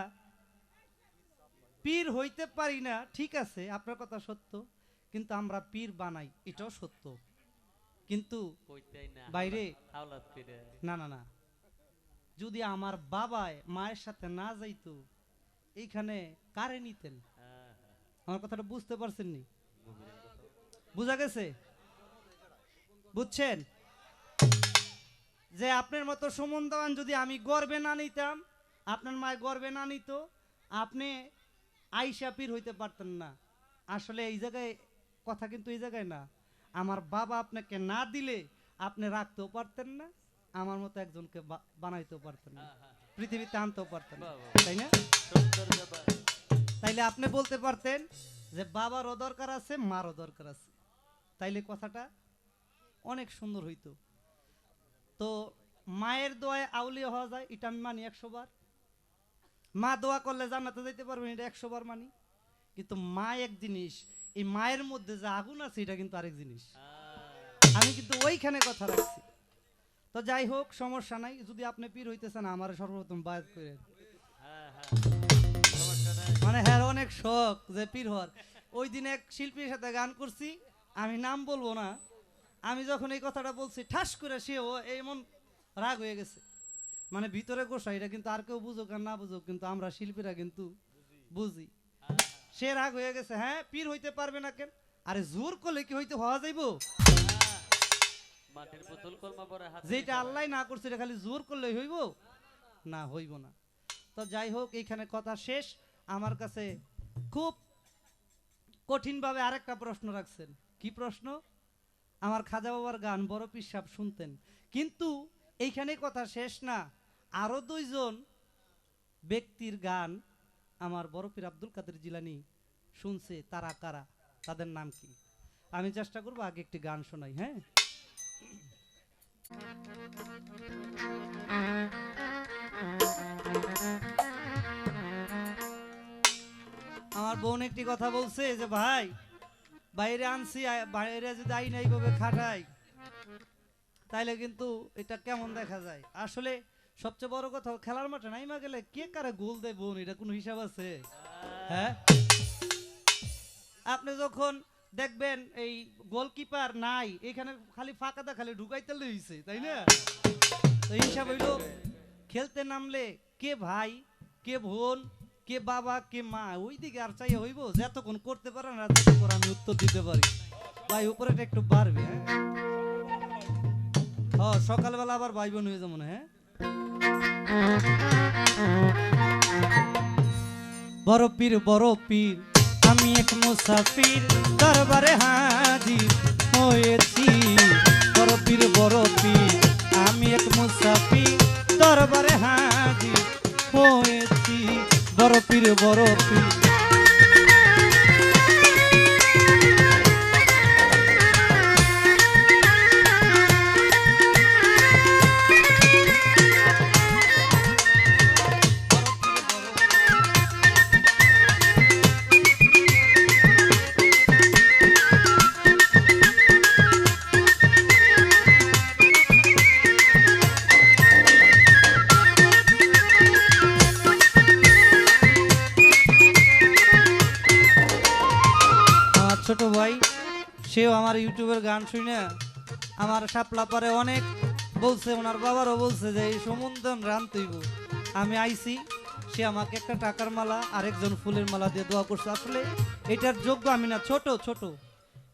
পীর হইতে পারি না, ঠিক আছে, আপনার কথা সত্য, কিন্তু আমরা পীর বানাই, এটাও সত্য। কিন্তু বাইরে না না না, যদি আমার বাবায় মায়ের সাথে না যাইতো এইখানে কারে নিতেন? আমার কথাটা বুঝতে পারছেন নি? বুঝা গেছে? বুঝছেন যে আপনার মতো সুমন দেওয়ান যদি আমি গর্বে না নিতাম, আপনার মায়ের গর্বে না নিত, আপনি আইসা পীর হইতে পারতেন না। আসলে এই জায়গায় কথা কিন্তু এই জায়গায় না, আমার বাবা আপনাকে না দিলে আপনি রাখতেও পারতেন না, আমার মতো একজনকে বানাইতেও পারতেন না, পৃথিবীতে আনতেও পারতেন না, তাই না? তাইলে আপনি বলতে পারতেন যে বাবারও দরকার আছে, মারও দরকার আছে, তাইলে কথাটা অনেক সুন্দর হইতো। তো মায়ের দোয়ায় আউলিয়া হওয়া যায়, এটা আমি মানি 100 বার। মা দোয়া করলে জান্নাতে যাইতে পারবেন, এটা 100 বার মানি। কিন্তু মা এক জিনিস, এই মায়ের মধ্যে যে আগুন আছে এটা কিন্তু আরেক জিনিস। আমি কিন্তু ওইখানে কথা রাখছি। তো যাই হোক, সমস্যা নাই। যদি আপনি পীর হইতেছেন আমার সর্বপ্রথম বায়াত করে, মানে হ্যাঁ অনেক শখ যে পীর হওয়ার। ওই দিন এক শিল্পীর সাথে গান করছি, আমি নাম বলবো না। আমি যখন এই কথাটা বলছি ঠাস করে সেও এমন রাগ হয়ে গেছে, মানে ভিতরে গোসা। এটা কিন্তু আর কেউ বুঝুক আর না বুঝুক, কিন্তু আমরা শিল্পীরা কিন্তু বুঝি। সে রাগ হয়ে গেছে, হ্যাঁ পীর হইতে পারবে না কেন? আরে জোর করলে কি হইতে হওয়া যাইব? মাটির পুতুল কলমা পরে হাত যেটা আল্লাহ না করছে এটা খালি জোর করলেই হইব? না, হইব না। তো যাই হোক, এইখানে কথা শেষ। আমার কাছে খুব কঠিনভাবে আরেকটা প্রশ্ন রাখছেন। কি প্রশ্ন? আমার খাজা বাবার গান বড় পীর সাহেব শুনতেন, কিন্তু এইখানে কথা শেষ না। আরো দুইজন ব্যক্তির গান আমার বড় পীর আব্দুল কাদের জিলানী শুনছে। তারা কারা, তাদের নাম কি? আমি চেষ্টা করবো আগে একটি গান শোনাই। হ্যাঁ, আমার বোন একটি কথা বলছে যে ভাই, বাইরে আনছি, বাইরে যদি আইন এইভাবে খাটাই তাইলে কিন্তু এটা কেমন দেখা যায়। আসলে সবচেয়ে বড় কথা, খেলার মাঠে নাইমা গেলে কে কারে গোল দেয় বোন, এটা কোনো হিসাব আছে? হ্যাঁ, আপনি যখন দেখবেন এই গোলকিপার নাই, এখানে খালি ফাঁকাটা খালি ঢুকাইতে লইছে, তাই না? তো হিসাব হইলো খেলতে নামলে কে ভাই, কে বোন, কে বাবা, কে মা, ওই দিকে আর চাই হইব যতক্ষণ করতে পারেন আর ততক্ষণ আমি উত্তর দিতে পারি। ভাই উপরেটা একটু বাড়বে। হ্যাঁ, সকালবেলা আবার ভাই বোন হয়ে যাবো না। হ্যাঁ, বড় পীর বড় পীর, আমি এক মুসাফির দরবারে হাজির হয়েছি। বড় পীর বড় পীর, আমি এক মুসাফির দরবারে হাজির হয়েছি। বড় পীর বড় পীর, ছোট ভাই সেও আমার ইউটিউবের গান শুনে আমার শাপলা পারে অনেক বলছে, ওনার বাবারও বলছে যে এই সমুন্দন রান তৈব। আমি আইছি, সে আমাকে একটা টাকার মালা আরেকজন ফুলের মালা দিয়ে দোয়া করছে। আসলে এটার যোগ্য আমি না, ছোট ছোট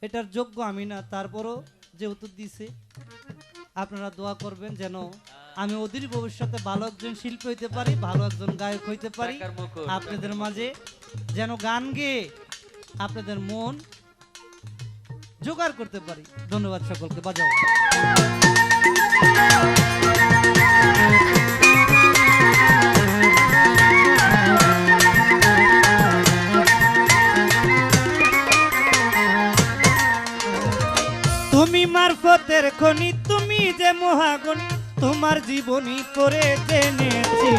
এটার যোগ্য আমি না, তারপরও যেহেতু দিছে আপনারা দোয়া করবেন যেন আমি অদূর ভবিষ্যতে ভালো একজন শিল্পী হইতে পারি, ভালো একজন গায়ক হইতে পারি, আপনাদের মাঝে যেন গান গেয়ে আপনাদের মন জোগাড় করতে পারি। ধন্যবাদ সকলকে, বাজাও। তুমি মারফতের খনি, তুমি যে মহাগুণ, তোমার জীবনী করে জেনেছি।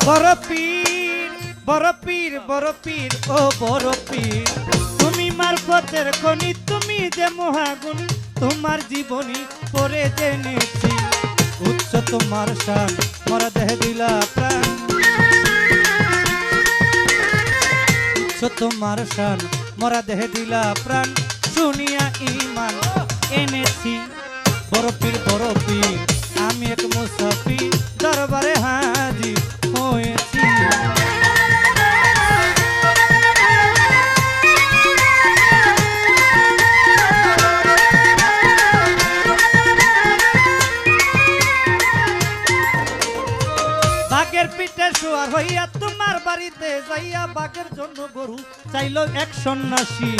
বড় পীর বড় পীর বড় পীর, ও বড় পীর, তুমি মারফতের খনি, তুমি যে মহাগুণ, তোমার জীবনী করে জেনেছি। উচ্চ তোমার শান, মরা দেহ দিলা প্রাণ। উচ্চ তোমার শান, মরা দেহ দিলা প্রাণ, শুনিয়া ঈমান এনেছি। বড় পীর বড় পীর, আমি এক মুসাফির দরবারে হাজির হয়েছি। বাঘের পিঠে শোয়ার হইয়া তোমার বাড়িতে যাইয়া, বাঘের জন্য গরু চাইল এক সন্ন্যাসী।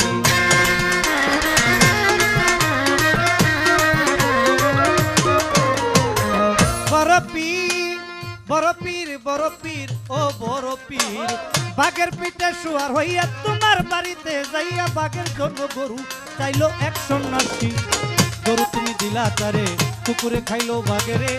বড় পীর বড় পীর বড় পীর, ও বড় পীর, বাঘের পিঠে শোয়ার হইয়া তোমার বাড়িতে যাইয়া, বাঘের জন্য গরু চাইল এক সন্ন্যাসী। গরু তুমি দিলা তারে, কুকুরে খাইলো বাঘেরে।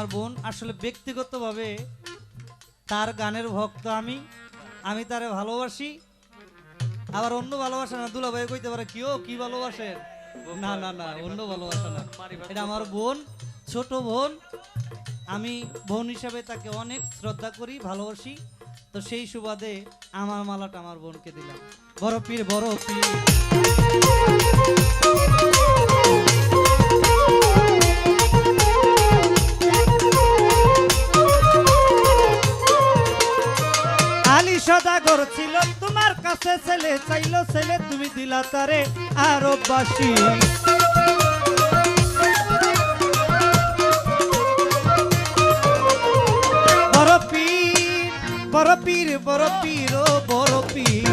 আমার বোন আসলে ব্যক্তিগতভাবে তার গানের ভক্ত আমি তারে ভালোবাসি। আবার অন্য ভালোবাসা না, দুলাভাই কইতে পারে কি ভালোবাসেন, না না না, অন্য ভালোবাসা না, এটা আমার বোন, ছোট বোন। আমি বোন হিসাবে তাকে অনেক শ্রদ্ধা করি, ভালোবাসি। তো সেই সুবাদে আমার মালাটা আমার বোনকে দিলাম। বড় পীর বড় পীর, আলী সদাগর ছিল তোমার কাছে, ছেলে চাইলো ছেলে তুমি দিলা তারে আরব বাসী। বড় পীর বড় পীর বড় পীর ও বড় পীর,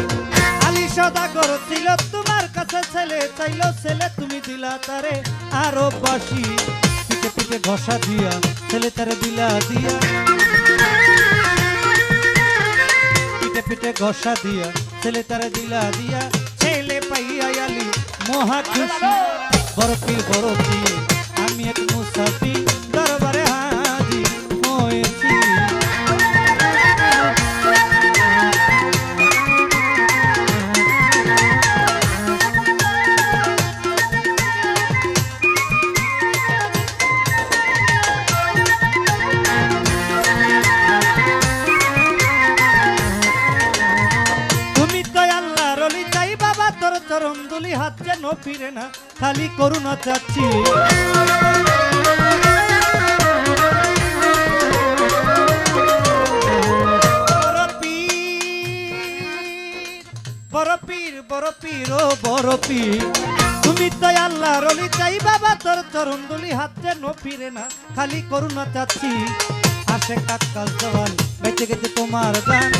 আলী সদাগর ছিল তোমার কাছে, ছেলে চাইলো ছেলে তুমি দিলা তারে আরব বাসী। পিঠে পিঠে ঘষা দিয়া ছেলে তারে দিলা দিয়া, পিঠে পিঠে ঘষা দিয়া ছেলে তারে দিলা দিয়া, ছেলে পাইয়া আলী মহা খুশি। বড় পীর আমি এক মুসাফির দরবারে হাজির হয়েছি। চরণ দুলি হাত যেন ফিরে না, খালি করুণা চাচ্ছি। বড় পীর বড় পীর ও বড় পীর, তুমি তো আল্লাহর ওলি, চাই বাবা তোর চরণ দুলি হাত যেন ফিরে না, খালি করুণা চাচ্ছি। আসে কাকাল জওয়ান বেঁচে গেছে তোমার গান,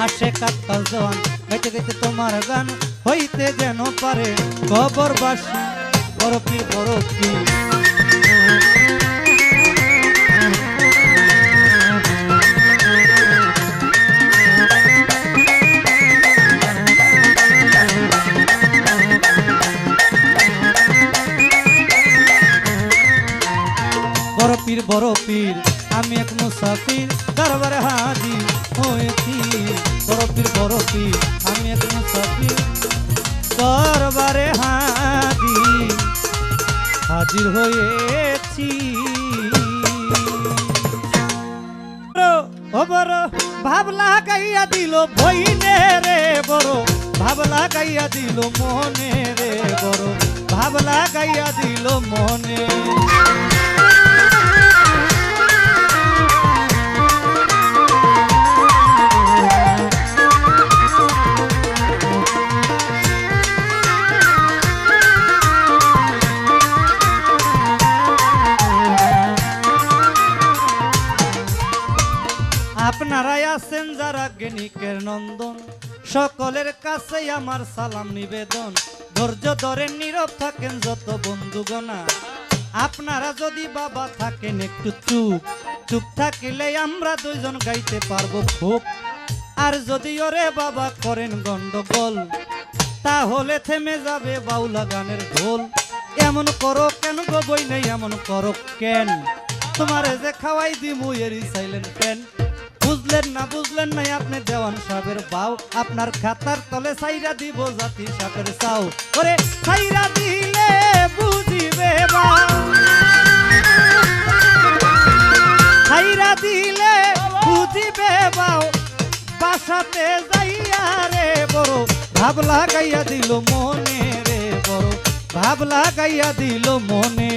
আসে কাকাল জওয়ান গাইতে গাইতে তোমার গান, হইতে যেন পারে খবরবাসী। বড় পীর বড় পীর, বড় পীর বড় পীর, আমি এক মুসাফির দরবারে হাজির হয়েছি। বড় পীর আমি এক মুসাফির দরবারে হাজির হয়েছি। ও বড় ভাবলা গাইয়া দিল বইনে রে, বড় ভাবলা গাইয়া দিল মনে রে, বড় ভাবলা গাইয়া দিল মনে। আপনারাই আছেন যারা জ্ঞানিকের নন্দন, সকলের কাছে আমার সালাম নিবেদন। ধৈর্য ধরেন নীরব থাকেন যত বন্ধুগণা, আপনারা যদি বাবা থাকেন একটু চুপ থাকিলে আমরা দুইজন গাইতে পারবো খুব। আর যদি ওরে বাবা করেন গন্ডগোল, তাহলে থেমে যাবে বাউলা গানের ঢোল। এমন করো কেন গো বই নেই, এমন করো কেন, তোমারে যে খাওয়াই দিমু এরি সাইলেন্ট কেন। বুঝলেন না আপনি দেওয়ান সাহেবের বাউ, আপনার খাতার তলে সাইরা দিব জাতি সাপের চাও। ওরে সাইরা দিলে বুঝিবে বাউ, সাইরা দিলে বুঝিবে বাউ, বাসাতে যাইয়া রে বড় ভাবলা গাইয়া দিল মনে রে, বড় ভাবলা গাইয়া দিল মনে।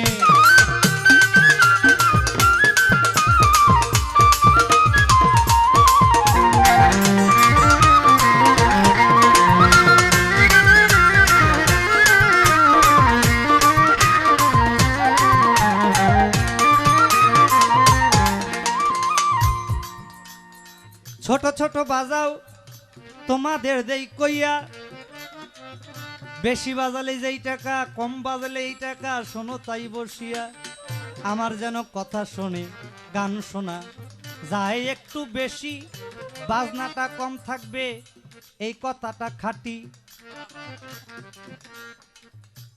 ছোট ছোট বাজাও তোমাদের দেই কইয়া, বেশি বাজালে যেই টাকা, কম বাজালে এই টাকা, শোনো তাই বসিয়া। আমার যেন কথা শোনে গান শোনা যায় একটু বেশি, বাজনাটা কম থাকবে এই কথাটা খাঁটি।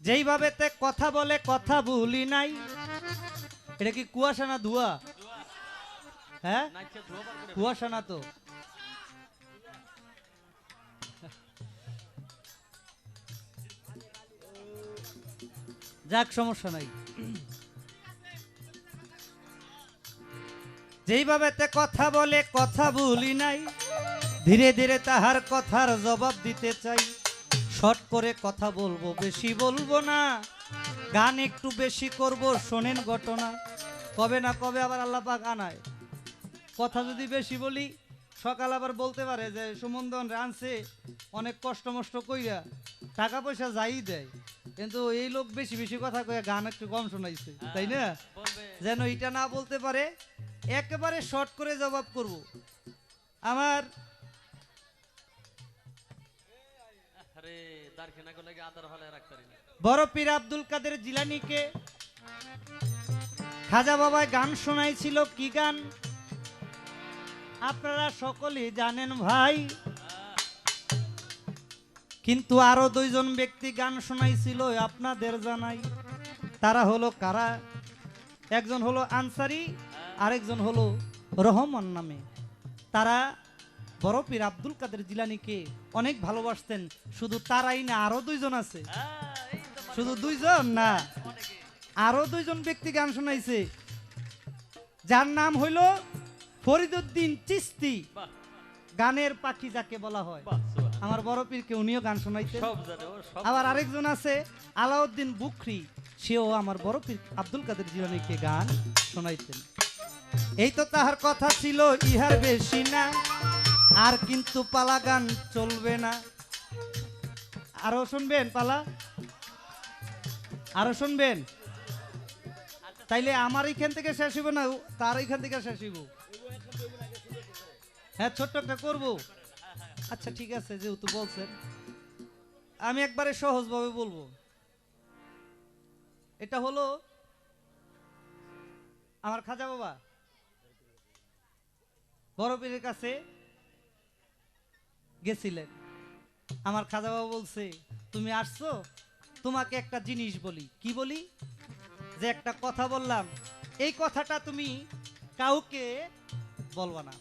যেইভাবে তে কথা বলে কথা ভুলি নাই। এটা কি কুয়াশা না ধোয়া? হ্যাঁ, নাইচে ধোয়া বার করে কুয়াশা না তো। যাক, সমস্যা নাই। যেইভাবে তে কথা বলে কথা ভুলি নাই, ধীরে ধীরে তাহার কথার জবাব দিতে চাই। শর্ট করে কথা বলবো, বেশি বলবো না, গান একটু বেশি করব, শোনেন ঘটনা। কবে না কবে আবার আল্লাহ পাক আনায়। কথা যদি বেশি বলি, সকাল আবার বলতে পারে যে সুমন্দন রানছে অনেক কষ্ট মষ্ট কইরা, টাকা পয়সা যাই দেয়, কিন্তু এই লোক বেশি বেশি কথা কইয়া গান একটু কম শোনাইছে, তাই না? বলবে যেন এটা না বলতে পারে, একেবারে শর্ট করে জবাব করব। আমার আরে দারখানা গুলো লাগে আদার হলে রাখতারি না। বড় পীর আব্দুল কাদের জিলানীকে খাজা বাবায় গান শোনাইছিল। কি গান আপনারা সকলেই জানেন ভাই, কিন্তু আরো দুইজন ব্যক্তি গান শোনাইছিল, আপনাদের জানাই। তারা হলো কারা? একজন হলো আনসারি, আরেকজন হলো রহমান নামে। তারা বড় পীর আব্দুল কাদের জিলানীকে অনেক ভালোবাসতেন। শুধু তারাই না, আরো দুইজন আছে। এই তো শুধু দুইজন না, অনেকে আরো দুইজন ব্যক্তি গান শোনাইছে, যার নাম হইল ফরিদউদ্দিন চিশতি। বাহ গানের পাখি যাকে বলা হয়। বাহ সুবহান। আমার বড় পীরকে উনিও গান শোনাইতেন। সব জানে ও সব। আবার আরেকজন আছে আলাউদ্দিন বুখরি, সেও আমার বড় পীর আব্দুল কাদের জিলানীকে গান শোনাইতেন। এই তো তাহার কথা ছিল, ইহার বেশি না, আর কিন্তু পালা গান চলবে না। আরো শুনবেন পালা? আরো শুনবেন? তাইলে আমার এইখান থেকে শেষ হইব না, তার এইখান থেকে শেষ হইব? হ্যাঁ, ছোট্ট একটা করবো। আচ্ছা ঠিক আছে, যেহেতু বলছেন আমি একবারে সহজভাবে বলবো। এটা হলো আমার খাজা বাবা বড় পীরের কাছে গেছিলেন। আমার খাজা বাবা বলছে, তুমি আসছো, তোমাকে একটা জিনিস বলি। কি বলি? যে একটা কথা বললাম, এই কথাটা তুমি কাউকে বলবা না,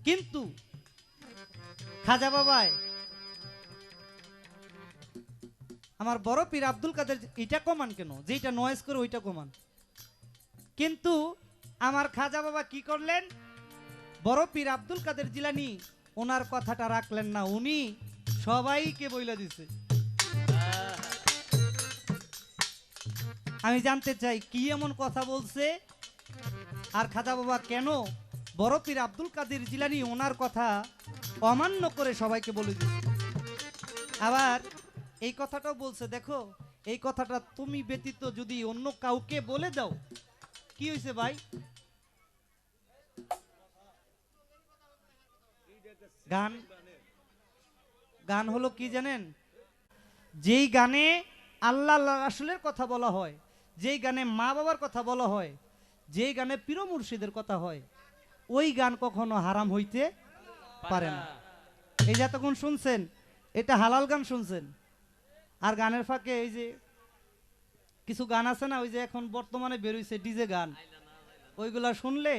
কিন্তু খাজা বাবায় আমার বড় পীর আব্দুল কাদের এটা কমান কেন, যেটা নয়েজ করে ওইটা কমান। কিন্তু আমার খাজা বাবা কি করলেন, বড় পীর আব্দুল কাদের জিলানী ওনার কথাটা রাখলেন না, উনি সবাইকে বইলা দিছে। আমি জানতে চাই কি এমন কথা বলছে, আর খাজা বাবা কেন বড় পীর আব্দুল কাদের জিলানী ওনার কথা অমান্য করে সবাইকে বলে দিচ্ছে। আবার এই কথাটাও বলছে, দেখো এই কথাটা তুমি ব্যতীত যদি অন্য কাউকে বলে দাও, কি হয়েছে ভাই? গান গান হলো কি জানেন? যেই গানে আল্লাহ রাসূলের কথা বলা হয়, যেই গানে মা বাবার কথা বলা হয়, যেই গানে পীর মুর্শিদের কথা হয়, ওই গান কখনো হারাম হইতে পারে না। এই যে এতক্ষণ শুনছেন, এটা হালাল গান শুনছেন। আর গানের ফাঁকে এই যে কিছু গান আছে না, ওই যে এখন বর্তমানে বেরোইছে ডিজে গান, ওইগুলা শুনলে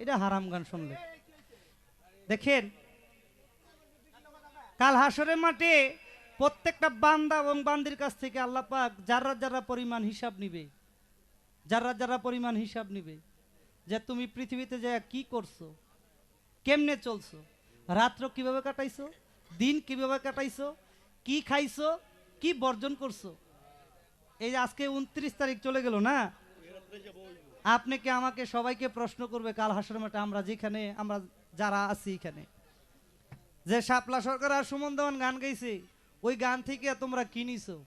এটা হারাম গান শুনলে। দেখেন কাল হাসরের মাঠে প্রত্যেকটা বান্দা এবং বান্দির কাছ থেকে আল্লাহ পাক যারা যারা পরিমাণ হিসাব নিবে, যারা যারা পরিমাণ হিসাব নিবে, যে তুমি পৃথিবীতে যে কি করছো, কেমনে চলছো, রাত্র কিভাবে কাটাইছো, দিন কিভাবে কাটাইছো, কি খাইছো, কি বর্জন করছো। এই যে আজকে 29 তারিখ চলে গেল না, আপনি কি আমাকে সবাইকে প্রশ্ন করবে কাল হাসরের মাঠে, আমরা যেখানে আমরা যারা আছি এখানে, যে শাপলা সরকার আর সুমন দেওয়ান গান গাইছে, ওই গান থেকে তোমরা কি নিছো?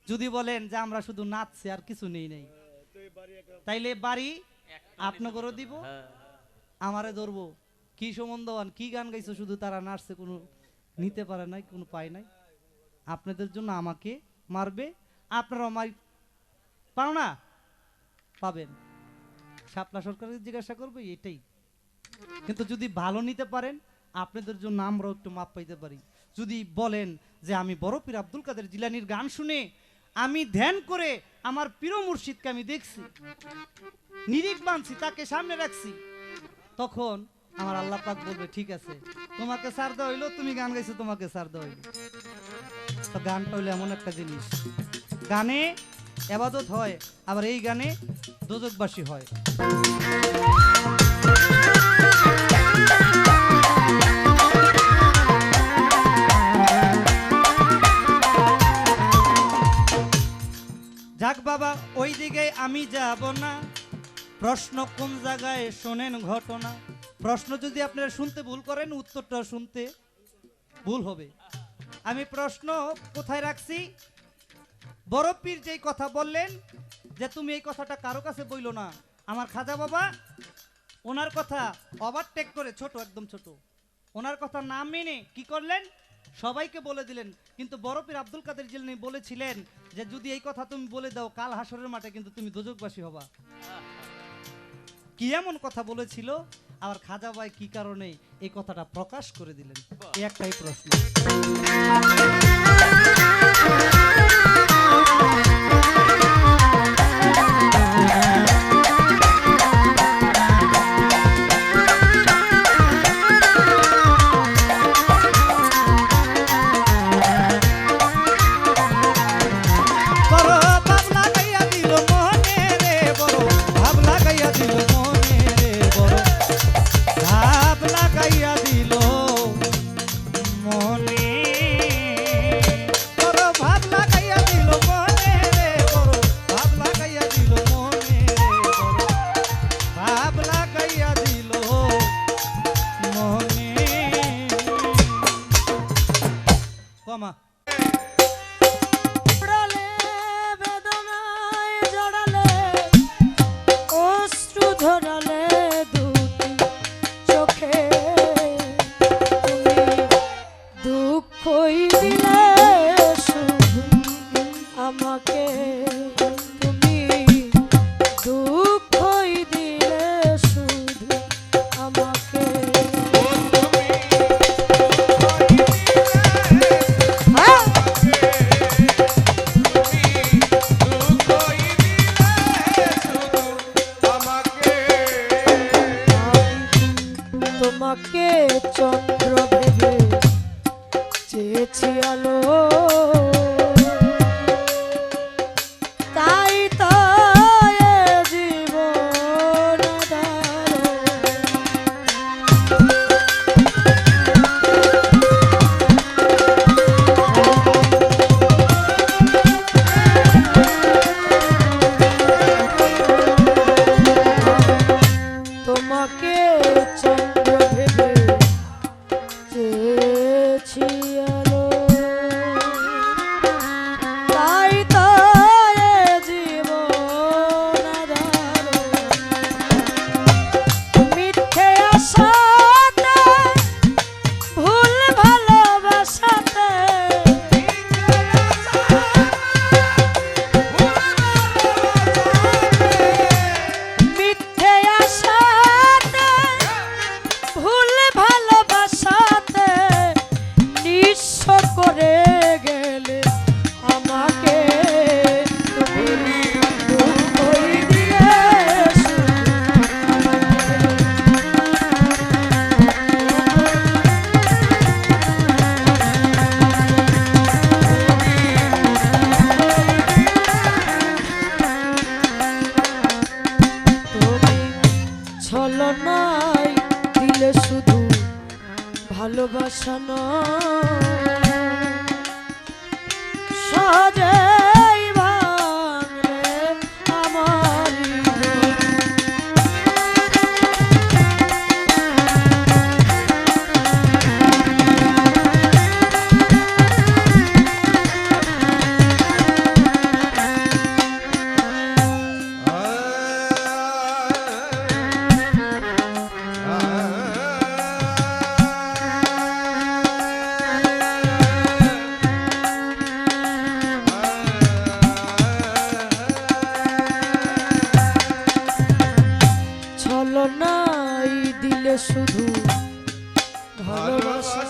যদি বলেন যে আমরা শুধু নাচছি আর কিছু নেই নাই, তাইলে বাড়ি আপনাদেরও দিব, আমারে ধরবো। কি সুমন দেওয়ান কি গান গাইছো, শুধু তারা নাচছে, কোনো নিতে পারে নাই, কোনো পায় নাই। আপনাদের জন্য আমাকে মারবে, আপনারাও মার পাও না, পাবেন। শাপলা সরকারের জিজ্ঞাসা করবে এটাই। কিন্তু যদি ভালো নিতে পারেন, আপনাদের জন্য আমরাও একটু মাপ পাইতে পারি। যদি বলেন যে আমি বড় পীর আব্দুল কাদের জিলানীর গান শুনে আমি ধ্যান করে আমার প্রিয় মুর্শিদকে আমি দেখছি, নিরিখ বানছি, তাকে সামনে রাখছি, তখন আমার আল্লাহ পাক বলবে ঠিক আছে, তোমাকে ছাড় দেওয়া হইলো, তুমি গান গাইছো, তোমাকে ছাড় দেওয়া হইলো। তো গানটা হইলো এমন একটা জিনিস, গানে ইবাদত হয়, আবার এই গানে দোজকবাসী হয়। যাক বাবা ওই দিকে আমি যাব না, প্রশ্ন কোন জায়গায় শোনেন ঘটনা। প্রশ্ন যদি আপনারা শুনতে ভুল করেন, উত্তরটা শুনতে ভুল হবে। আমি প্রশ্ন কোথায় রাখছি? বড় পীর যেই কথা বললেন যে তুমি এই কথাটা কারো কাছে বইলো না, আমার খাজা বাবা ওনার কথা ওভারটেক করে, ছোট একদম ছোট, ওনার কথা না মেনে কি করলেন, সবাইকে বলে দিলেন। কিন্তু বড় পীর আব্দুল কাদের জিলানী বলেছিলেন যে যদি এই কথা তুমি বলে দাও, কাল হাসরের মাঠে কিন্তু তুমি দোজকবাসী হবা। কি এমন কথা বলেছিল? আবার খাজা ভাই কি কারণে এই কথাটা প্রকাশ করে দিলেন, এই একটাই প্রশ্ন। জড়ালে বেদনায় জড়ালে, অশ্রু ঝরালে দুটি চোখে, তুমি দুঃখই দিলে শুধু আমাকে, তুমি দুঃখই দিলে শুধু আমাকে। হ্যাঁ, তোমাকে চন্দ্র ভেবে চেয়েছি আলো, তাই তো এ জীবন আঁধার। তোমাকে চন্দ্র ভেবে চেয়েছি আলো, তাই তো এ জীবন আঁধার। মিথ্যে আশাতে, ভুল ভালোবাসাতে, মিথ্যে আশাতে, ভুল ভালোবাসাতে নিঃস্ব করে গেলে আমাকে, তুমি দুঃখই দিলে শুধু তুমি ছলনায় দিলে শুধু ভালোবাসা নয়, সহজেই ভাঙলে আমার হৃদয়। ছলনায় দিলে শুধু ভালোবাসা,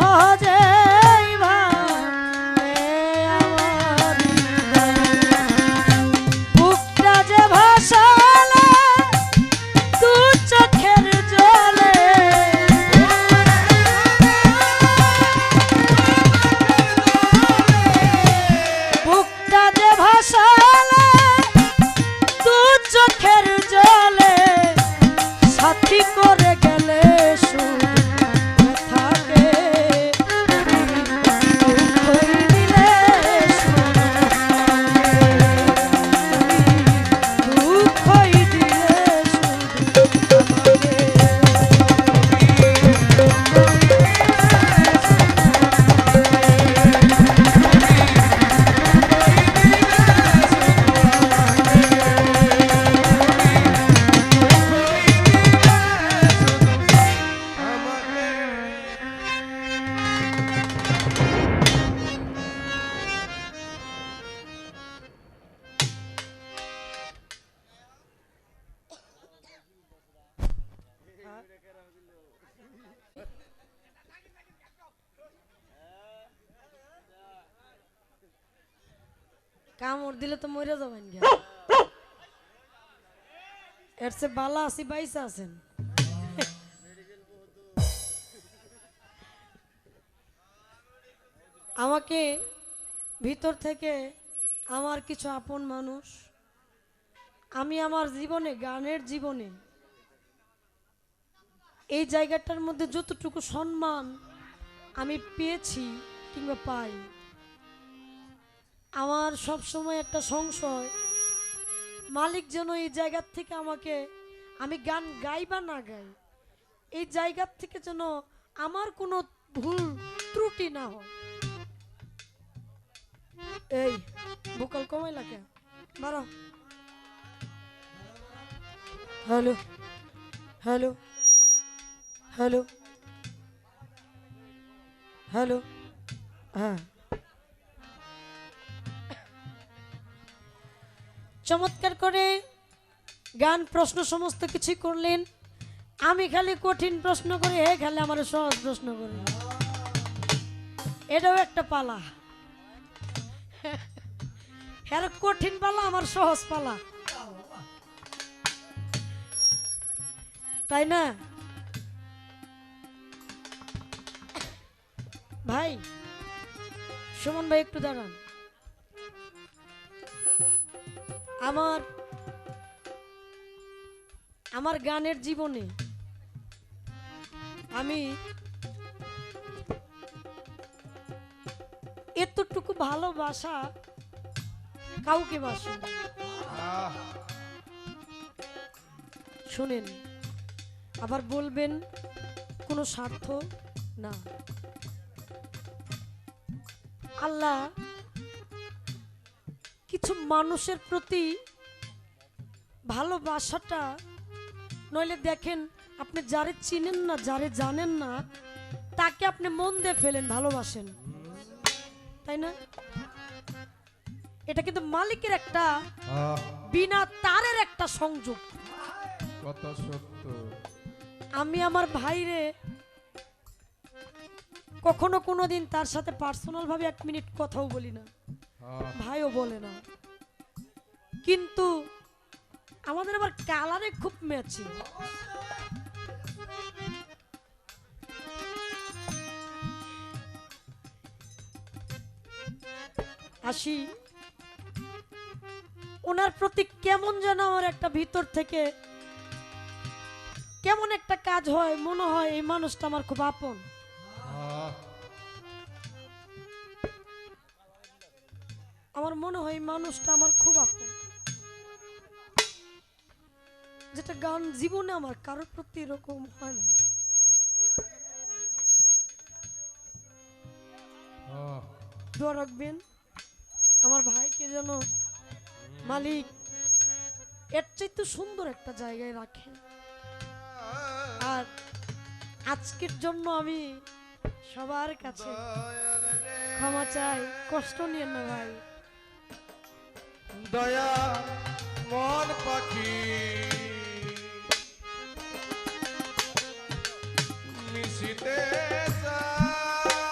সহজে ভাঙে আমার বুকটা যে ভাসালে দু চোখের জলে বুকটা যে ভাসালে দু চোখের জলে সাথী করে গেলে শুধু থাকে দুঃখই দিলে দুঃখই দিলে কামড় দিলে তো মরে যাবেন গে এর সে বালা আসি বাইসা আছেন আমাকে ভিতর থেকে আমার কিছু আপন মানুষ আমি আমার জীবনে গানের জীবনে এই জায়গাটার মধ্যে যতটুকু সম্মান আমি পেয়েছি কিংবা পাই আমার সব সময় একটা সংশয় মালিক যেন এই জায়গার থেকে আমাকে আমি গান গাই বা না গাই এই জায়গার থেকে যেন আমার কোনো ভুল ত্রুটি না হয় এই ভোকাল কমাই লাগে বারো হ্যালো হ্যালো হ্যালো হ্যালো হ্যাঁ চমৎকার করে গান প্রশ্ন সমস্ত কিছু করলেন আমি খালি কঠিন প্রশ্ন করি হে খালি আমার সহজ প্রশ্ন করি এটাও একটা পালা হ্যাঁ কঠিন পালা আমার সহজ পালা তাই না ভাই সুমন ভাই একটু দাঁড়ান আমার গানের জীবনে আমি এতটুকু ভালোবাসা কাউকে বাসি শুনেন আবার বলবেন কোনো স্বার্থ না আল্লাহ কিছু মানুষের প্রতি ভালোবাসাটা নইলে দেখেন আপনি যারে চিনেন না যারে জানেন না তাকে আপনি মন দিয়ে ফেলেন ভালোবাসেন তাই না এটা কিন্তু মালিকের একটা বিনা তারের একটা সংযোগ কত সত্য আমি আমার ভাইরে কখনো কোনোদিন তার সাথে পার্সোনাল ভাবে 1 মিনিট কথাও বলি না ভাইও বলে না কিন্তু আমাদের আবার কালারে খুব ম্যাচিং আসি ওনার প্রতি কেমন যেন আমার একটা ভিতর থেকে কেমন একটা কাজ হয় মনে হয় এই মানুষটা আমার খুব আপন আমার মনে হয় এই মানুষটা আমার খুব আপন যেটা গান জীবনে আমার কারোর প্রতি এরকম হয় না দোয়া রাখবেন আমার ভাইকে যেন মালিক এর চাইতে সুন্দর একটা জায়গায় রাখে আর আজকের জন্য আমি সবার কাছে ক্ষমা চাই কষ্ট নিয়েন না ভাই দয়া মন পাখি মিশিতে চায়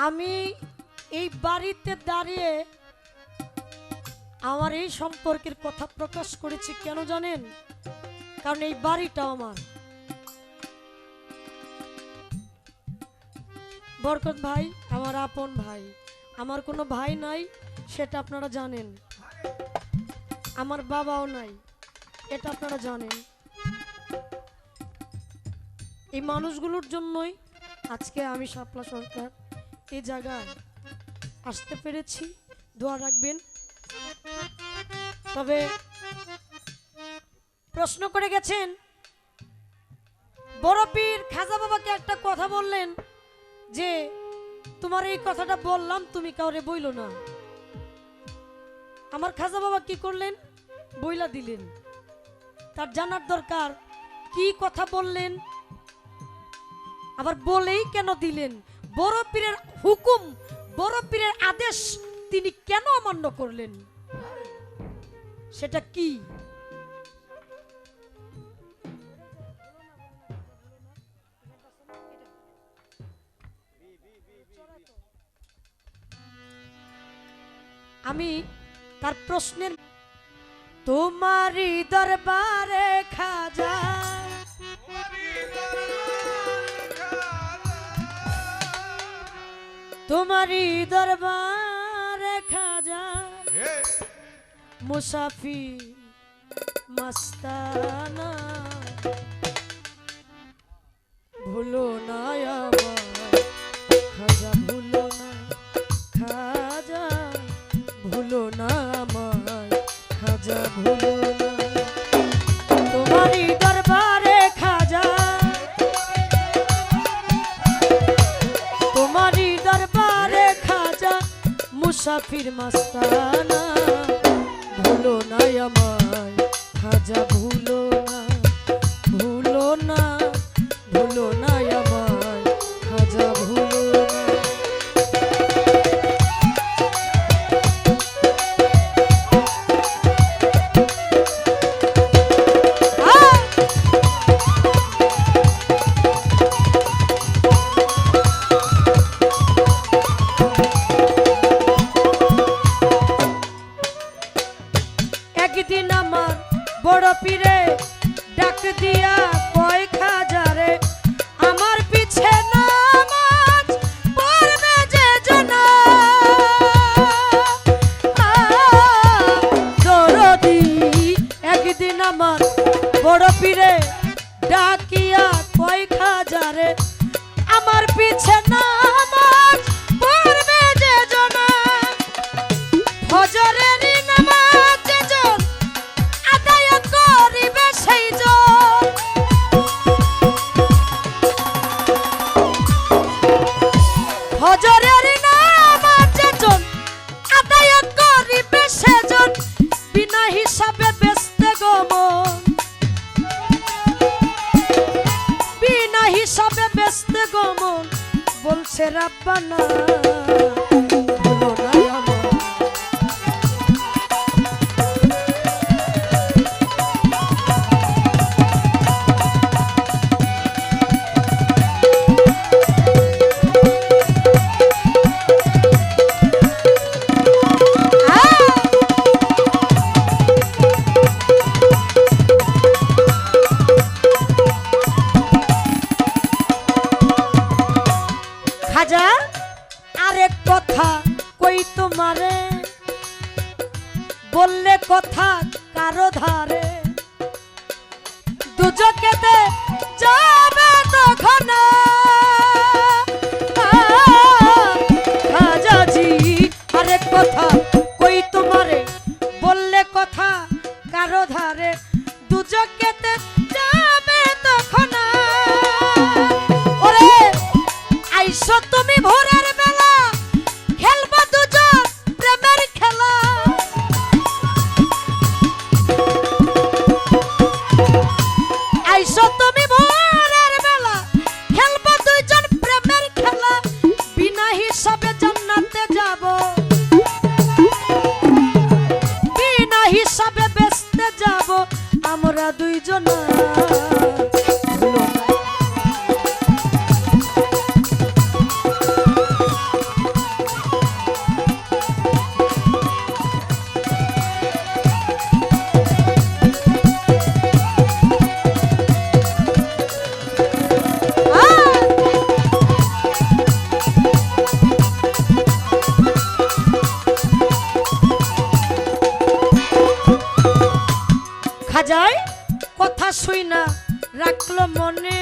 আমি এই বাড়িতে দাঁড়িয়ে আমার এই সম্পর্কের কথা প্রকাশ করেছি কেন জানেন? কারণ এই বাড়িটা আমার। বরকত ভাই আমার আপন ভাই, আমার কোনো ভাই নাই সেটা আপনারা জানেন, আমার বাবাও নাই এটা আপনারা জানেন। এই মানুষগুলোর জন্যই আজকে আমি শাপলা সরকার এই জায়গায় আসতে পেরেছি। দোয়া রাখবেন। তবে প্রশ্ন করে গেছেন বড় পীর খাজা বাবাকে একটা কথা বললেন যে তোমার এই কথাটা বললাম তুমি কাউরে বইলো না। আমার খাজা বাবা কি করলেন? বইলা দিলেন। তার জানার দরকার কি কথা বললেন, আবার বলেই কেন দিলেন, বড় পীরের হুকুম বড় পীরের আদেশ তিনি কেন অমান্য করলেন, সেটা কি? আমি তার প্রশ্নের তোমারই দরবারে খাজা তোমারই দরবারে খাজা মুসাফির মস্তানা ভুলো না আমায় খাজা ভুলো না, খাজা ভুলো না আমায়, খাজা ভুলো না। তোমারই দরবারে খাজা তোমারই দরবারে খাজা মুসাফির মস্তানা ভুলো না আমায়, খাজা ভুলো না, ভুলো না, ভুলো না আমায়, খাজা ভুলো না। একদিন আমার বড় পীরে ডাক দিয়া কয় খাজারে আমার পিছে নামাজ পড়বে যে জনা দরদি। একদিন আমার বড় পীরে ডাকিয়া কয় খাজারে আমার পিছে নামাজ পড়বে যে জনা ফজরেরই নামাজ যেজন আদায় করিবে সেই জন ফজরেরই নামাজ যেজন আদায় করিবে সেজন বিনা হিসাবে বেচতে গমন বিনা হিসাবে বেচতে গমন বলছে রাব্বানা ভুলো না আমায়। খাজা আরেক কথা কই তোমারে বললে কথা কারো ধারে দুজকেতে যাবে তখন খাজাজি আরেক কথা কই তোমারে বললে কথা কারো ধারে দুজকেতে যাবে তখন ওরে আইসো তুমি ভোরের বেলা খেলবা দুজন প্রেমের খেলা আইসো তুমি ভোরের বেলা খেলবা দুজন প্রেমের খেলা বিনা হিসাবে জান্নাতে যাব বিনা হিসাবে বেচতে যাব আমরা দুইজনা ভুলো না শুই না রাখলো মনে,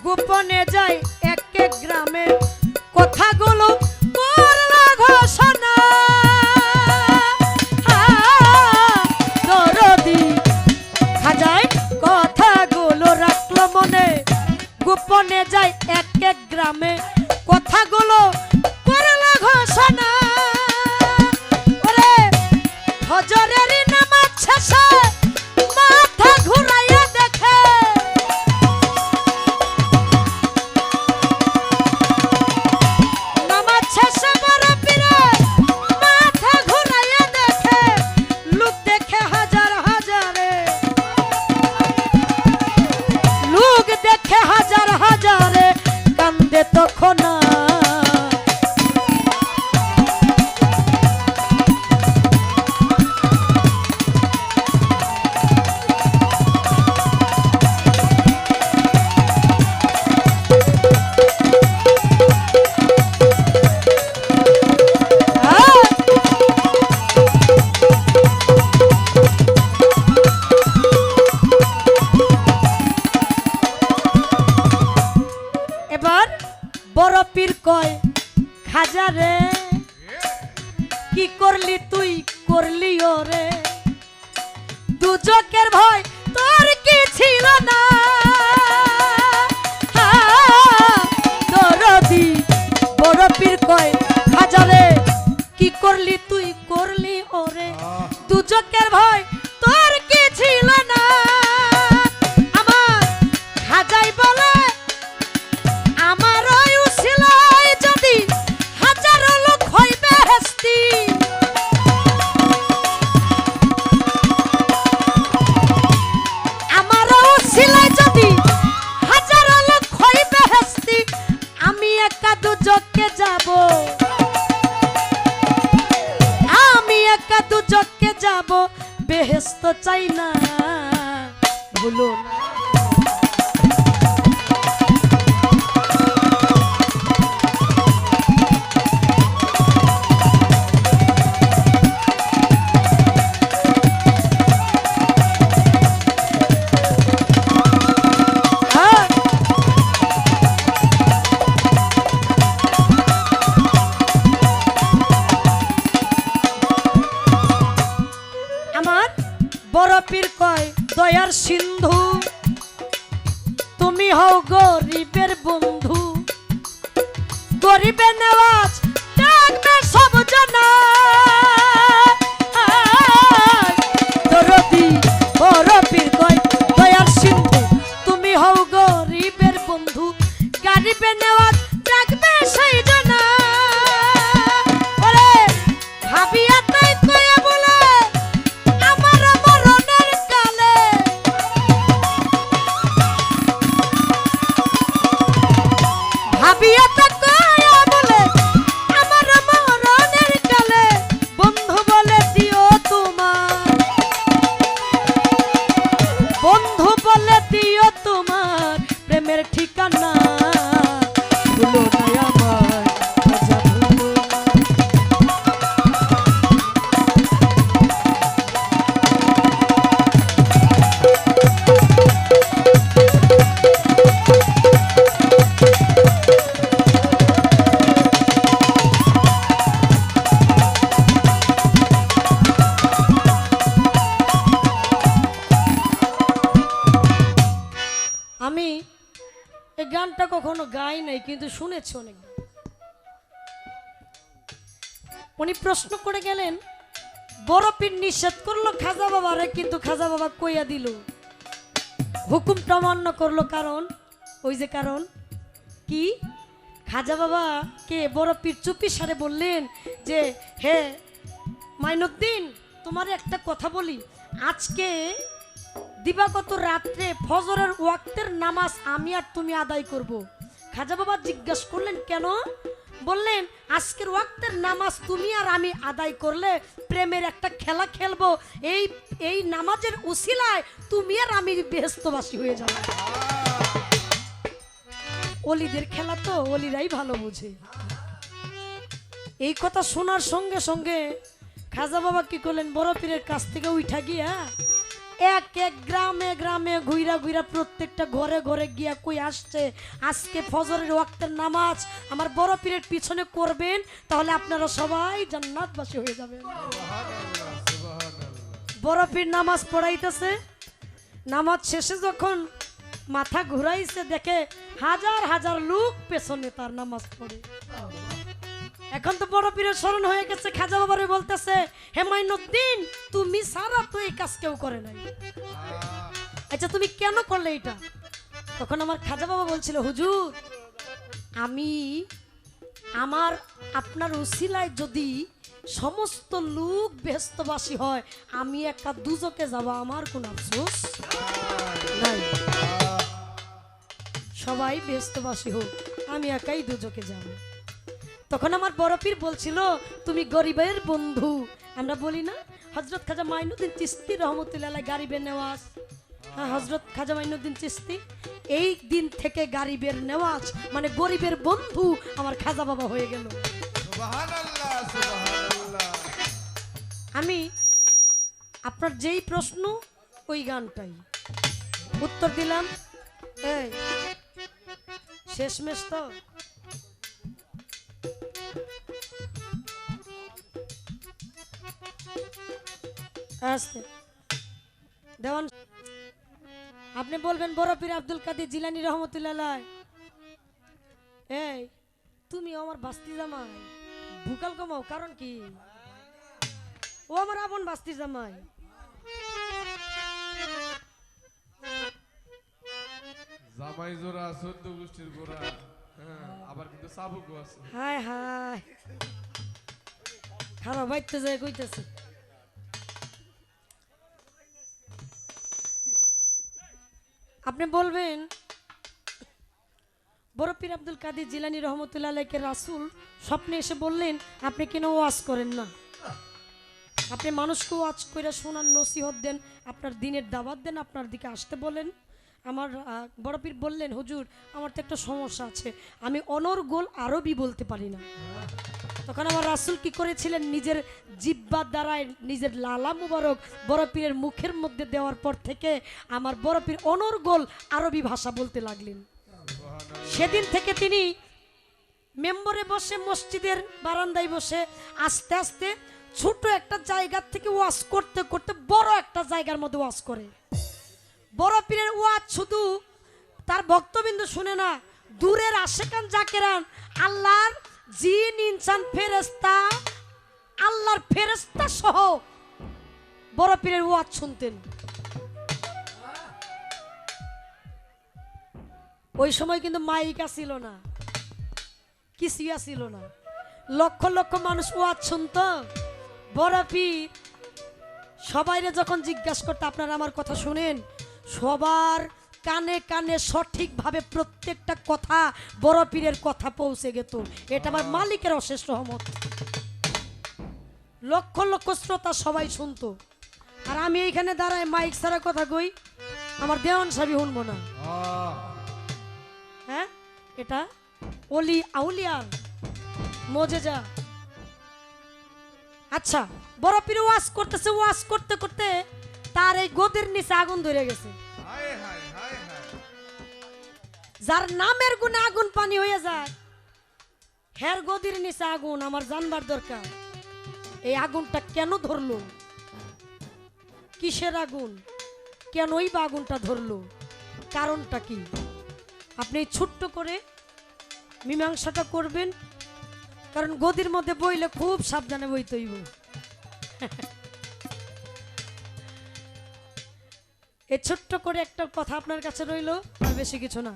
গোপনে যায় এক এক গ্রামে, কথাগুলো করলো ঘোষণা। দরদি খাজায় কথাগুলো রাখলো মনে, গোপনে যায় এক এক গ্রামে, কথাগুলো করলো ঘোষণা। ওরে হজরের নামাজ শেষে মাথা ঘুরাইয়া দেখে, নামাজ শেষে বড় পীরে মাথা ঘুরাইয়া দেখে, লোক দেখে হাজার হাজারে, লোক দেখে হাজার হাজারে, কান্দে তখন না। এবার বড় পীর কয় খাজা রে, কি করলি তুই করলি ওরে, দুজকের ভয় তোর কি ছিল না। দরদি বড় পীর কয় খাজা রে, কি করলি তুই করলি ওরে, দুজকের ভয় তোর কি ছিল না। আমার খাজাই বলে আমার ওই উসিলায় যদি হাজারো লোক হইবে হেস্তি, আমার উসিলায় যদি হাজারো লোক হইবে হেস্তি, আমি একা দুজকে যাব, আমি একা দুজকে যাব, বেহেশত চাই না ভুলো না। আমার বড় পীর কয় দয়ার সিন্ধু, তুমি হও গরিবের বন্ধু, গরিবের নেওয়াজ ডাকবে সব জনা। দরদি বড় পীর কয় দয়ার সিন্ধু, তুমি হও গরিবের বন্ধু, গরিবের নেওয়াজ ডাকবে সেই জনা। ওরে ভাবিয়া তাই কয়া বলে আমার মরণের কালে, ভাবিয়া তা কয়া বলে আমার মরণের কালে, বন্ধু বলে দিও তোমার, বন্ধু বলে দিও তোমার প্রেমের ঠিকানা, ভুলো না আমার খাজা ভুলো না। আমি এই গানটা কখনো গাই নাই, কিন্তু শুনেছি অনেক। উনি প্রশ্ন করে গেলেন, বড় পীর নিষেধ করলো খাজা বাবারে, কিন্তু খাজা বাবা কইয়া দিল, হুকুমটা অমান্য করলো। কারণ ওই যে কারণ কি, খাজা বাবা কে বড় পীর চুপি সারে বললেন যে হে মাইনুদ্দিন, তোমার একটা কথা বলি, আজকে দিবাগত রাত্রে ফজরের ওয়াক্তের নামাজ আমি আর তুমি আদায় করব। খাজা বাবা জিজ্ঞাসা করলেন কেন? বললেন আজকের ওয়াক্তের নামাজ তুমি আর আমি আদায় করলে প্রেমের একটা খেলা খেলবো, এই নামাজের উসিলায় তুমি আর আমি বেহেশতবাসী হয়ে যাব। ওলিদের খেলা তো ওলিরাই ভালো বুঝে। এই কথা শোনার সঙ্গে সঙ্গে খাজা বাবা কি করলেন, বড় পীরের কাছ থেকে উঠা গিয়া এক এক গ্রামে গ্রামে ঘুইরা ঘুইরা প্রত্যেকটা ঘরে ঘরে গিয়া কই আসছে আজকে ফজরের ওয়াক্তের নামাজ আমার বড় পীরের পিছনে করবেন, তাহলে আপনারা সবাই জান্নাতবাসী হয়ে যাবেন। সুবহানাল্লাহ, সুবহানাল্লাহ। বড় পীর নামাজ পড়াইতেছে, নামাজ শেষে যখন মাথা ঘুরাইছে দেখে হাজার হাজার লোক পেছনে তার নামাজ পড়ে। এখন তো বড় পীরের স্মরণ হয়ে গেছে, খাজা বাবারে বলতেছে, হে মাইনুদ্দিন, তুমি সারা তো এই কাজ কেউ করে নাই, আচ্ছা তুমি কেন করলে এটা? তখন আমার খাজা বাবা বলছিল, হুজুর আমি আমার আপনার উসিলায় যদি সমস্ত লোক বেহেশতবাসী হয়, আমি একা দুজকে যাব, আমার কোন আফসোস নাই। সবাই বেহেশতবাসী হোক, আমি একাই দুজকে যাব। তখন আমার বড় পীর বলছিল, তুমি গরিবের বন্ধু। আমরা বলি না হযরত খাজা মাইনুদ্দিন চিশতি রহমতুল্লাহ গারিবের নেওয়াজ। হ্যাঁ, হযরত খাজা মাইনুদ্দিন চিশতি এই দিন থেকে গারিবের নেওয়াজ মানে গরিবের বন্ধু আমার খাজা বাবা হয়ে গেল। সুবহানাল্লাহ, সুবহানাল্লাহ। আমি আপনার যেই প্রশ্ন ওই গানটাই উত্তর দিলাম। এই শেষমেশ তো আসতে দেওয়ান, আপনি বলবেন বড় পীর আব্দুল কাদের জিলানী রহমতুল্লাহ, এই তুমি আমার বাস্তি জামাই, ভুকাল কমাও, কারণ কি? ও আমার আপন বাস্তি জামাই। জামাই জোড়া 14 গোষ্ঠীর গোড়া, হ্যাঁ, আবার কিন্তু চাবুকও আছে। হায় হায়, খারাপ বাইতে যায় কইতেছে। আপনি বলবেন বড় পীর আব্দুল কাদের জিলানী রহমতুল্লাহ আলাইকে রাসূল স্বপ্নে এসে বললেন, আপনি কেন ওয়াজ করেন না? আপনি মানুষকে ওয়াজ করে শোনান, নসিহত দেন, আপনার দিনের দাওয়াত দেন, আপনার দিকে আসতে বলেন। আমার বড় পীর বললেন, হুজুর আমার তো একটা সমস্যা আছে, আমি অনর্গল আরবি বলতে পারি না। তখন আমার রাসূল কি করেছিলেন, নিজের জিহ্বার দ্বারায় নিজের লালা মুবারক বড় পীরের মুখের মধ্যে দেওয়ার পর থেকে আমার বড় পীর অনর্গল আরবি ভাষা বলতে লাগলেন। সেদিন থেকে তিনি মেম্বরে বসে, মসজিদের বারান্দায় বসে আস্তে আস্তে ছোট একটা জায়গা থেকে ওয়াজ করতে করতে বড় একটা জায়গার মধ্যে ওয়াজ করে। বড় পীরের ওয়াজ শুধু তার ভক্তবিন্দু শুনে না, দূরের আশেকান জাকেরান, আল্লাহর জিন ইনসান ফেরেশতা, আল্লাহর ফেরেশতা সহ বড় পীরের ওয়াজ শুনতেন। ওই সময় কিন্তু মাইকা ছিল না, কিছুই ছিল না, লক্ষ লক্ষ মানুষ ওয়াজ শুনতো। বড় পীর সবাইরে যখন জিজ্ঞাসা করতে, আপনারা আমার কথা শুনেন, সবার কানে কানে সঠিকভাবে প্রত্যেকটা কথা বড় পীরের কথা পৌঁছে গেত। এটা আমার মালিকের অশেষ রহমত। লক্ষ লক্ষ শ্রোতা সবাই শুনতো, আর আমি এইখানে দাঁড়ায় মাইক ছাড়া কথা কই, আমার দেওয়ান সাবি শুনবো না। হ্যাঁ, এটা অলি আউলিয়ার মজেজা। আচ্ছা, বড় পীর ওয়াজ করতেছে, ওয়াজ করতে করতে তার এই গোদের নিচে আগুন ধরে গেছে। হায় হায় হায় হায়। যার নামের গুণে আগুন পানি হয়ে যায়, হের গদির নিচে আগুন, আমার জানবার দরকার এই আগুনটা কেন ধরলো, কিসের আগুন, কেনই বা আগুনটা ধরলো, কারণটা কি? আপনি ছোট্ট করে মীমাংসাটা করবেন, কারণ গদির মধ্যে বইলে খুব সাবধানে বইতে হইব। এই ছোট্ট করে একটা কথা আপনার কাছে রইল, আর বেশি কিছু না।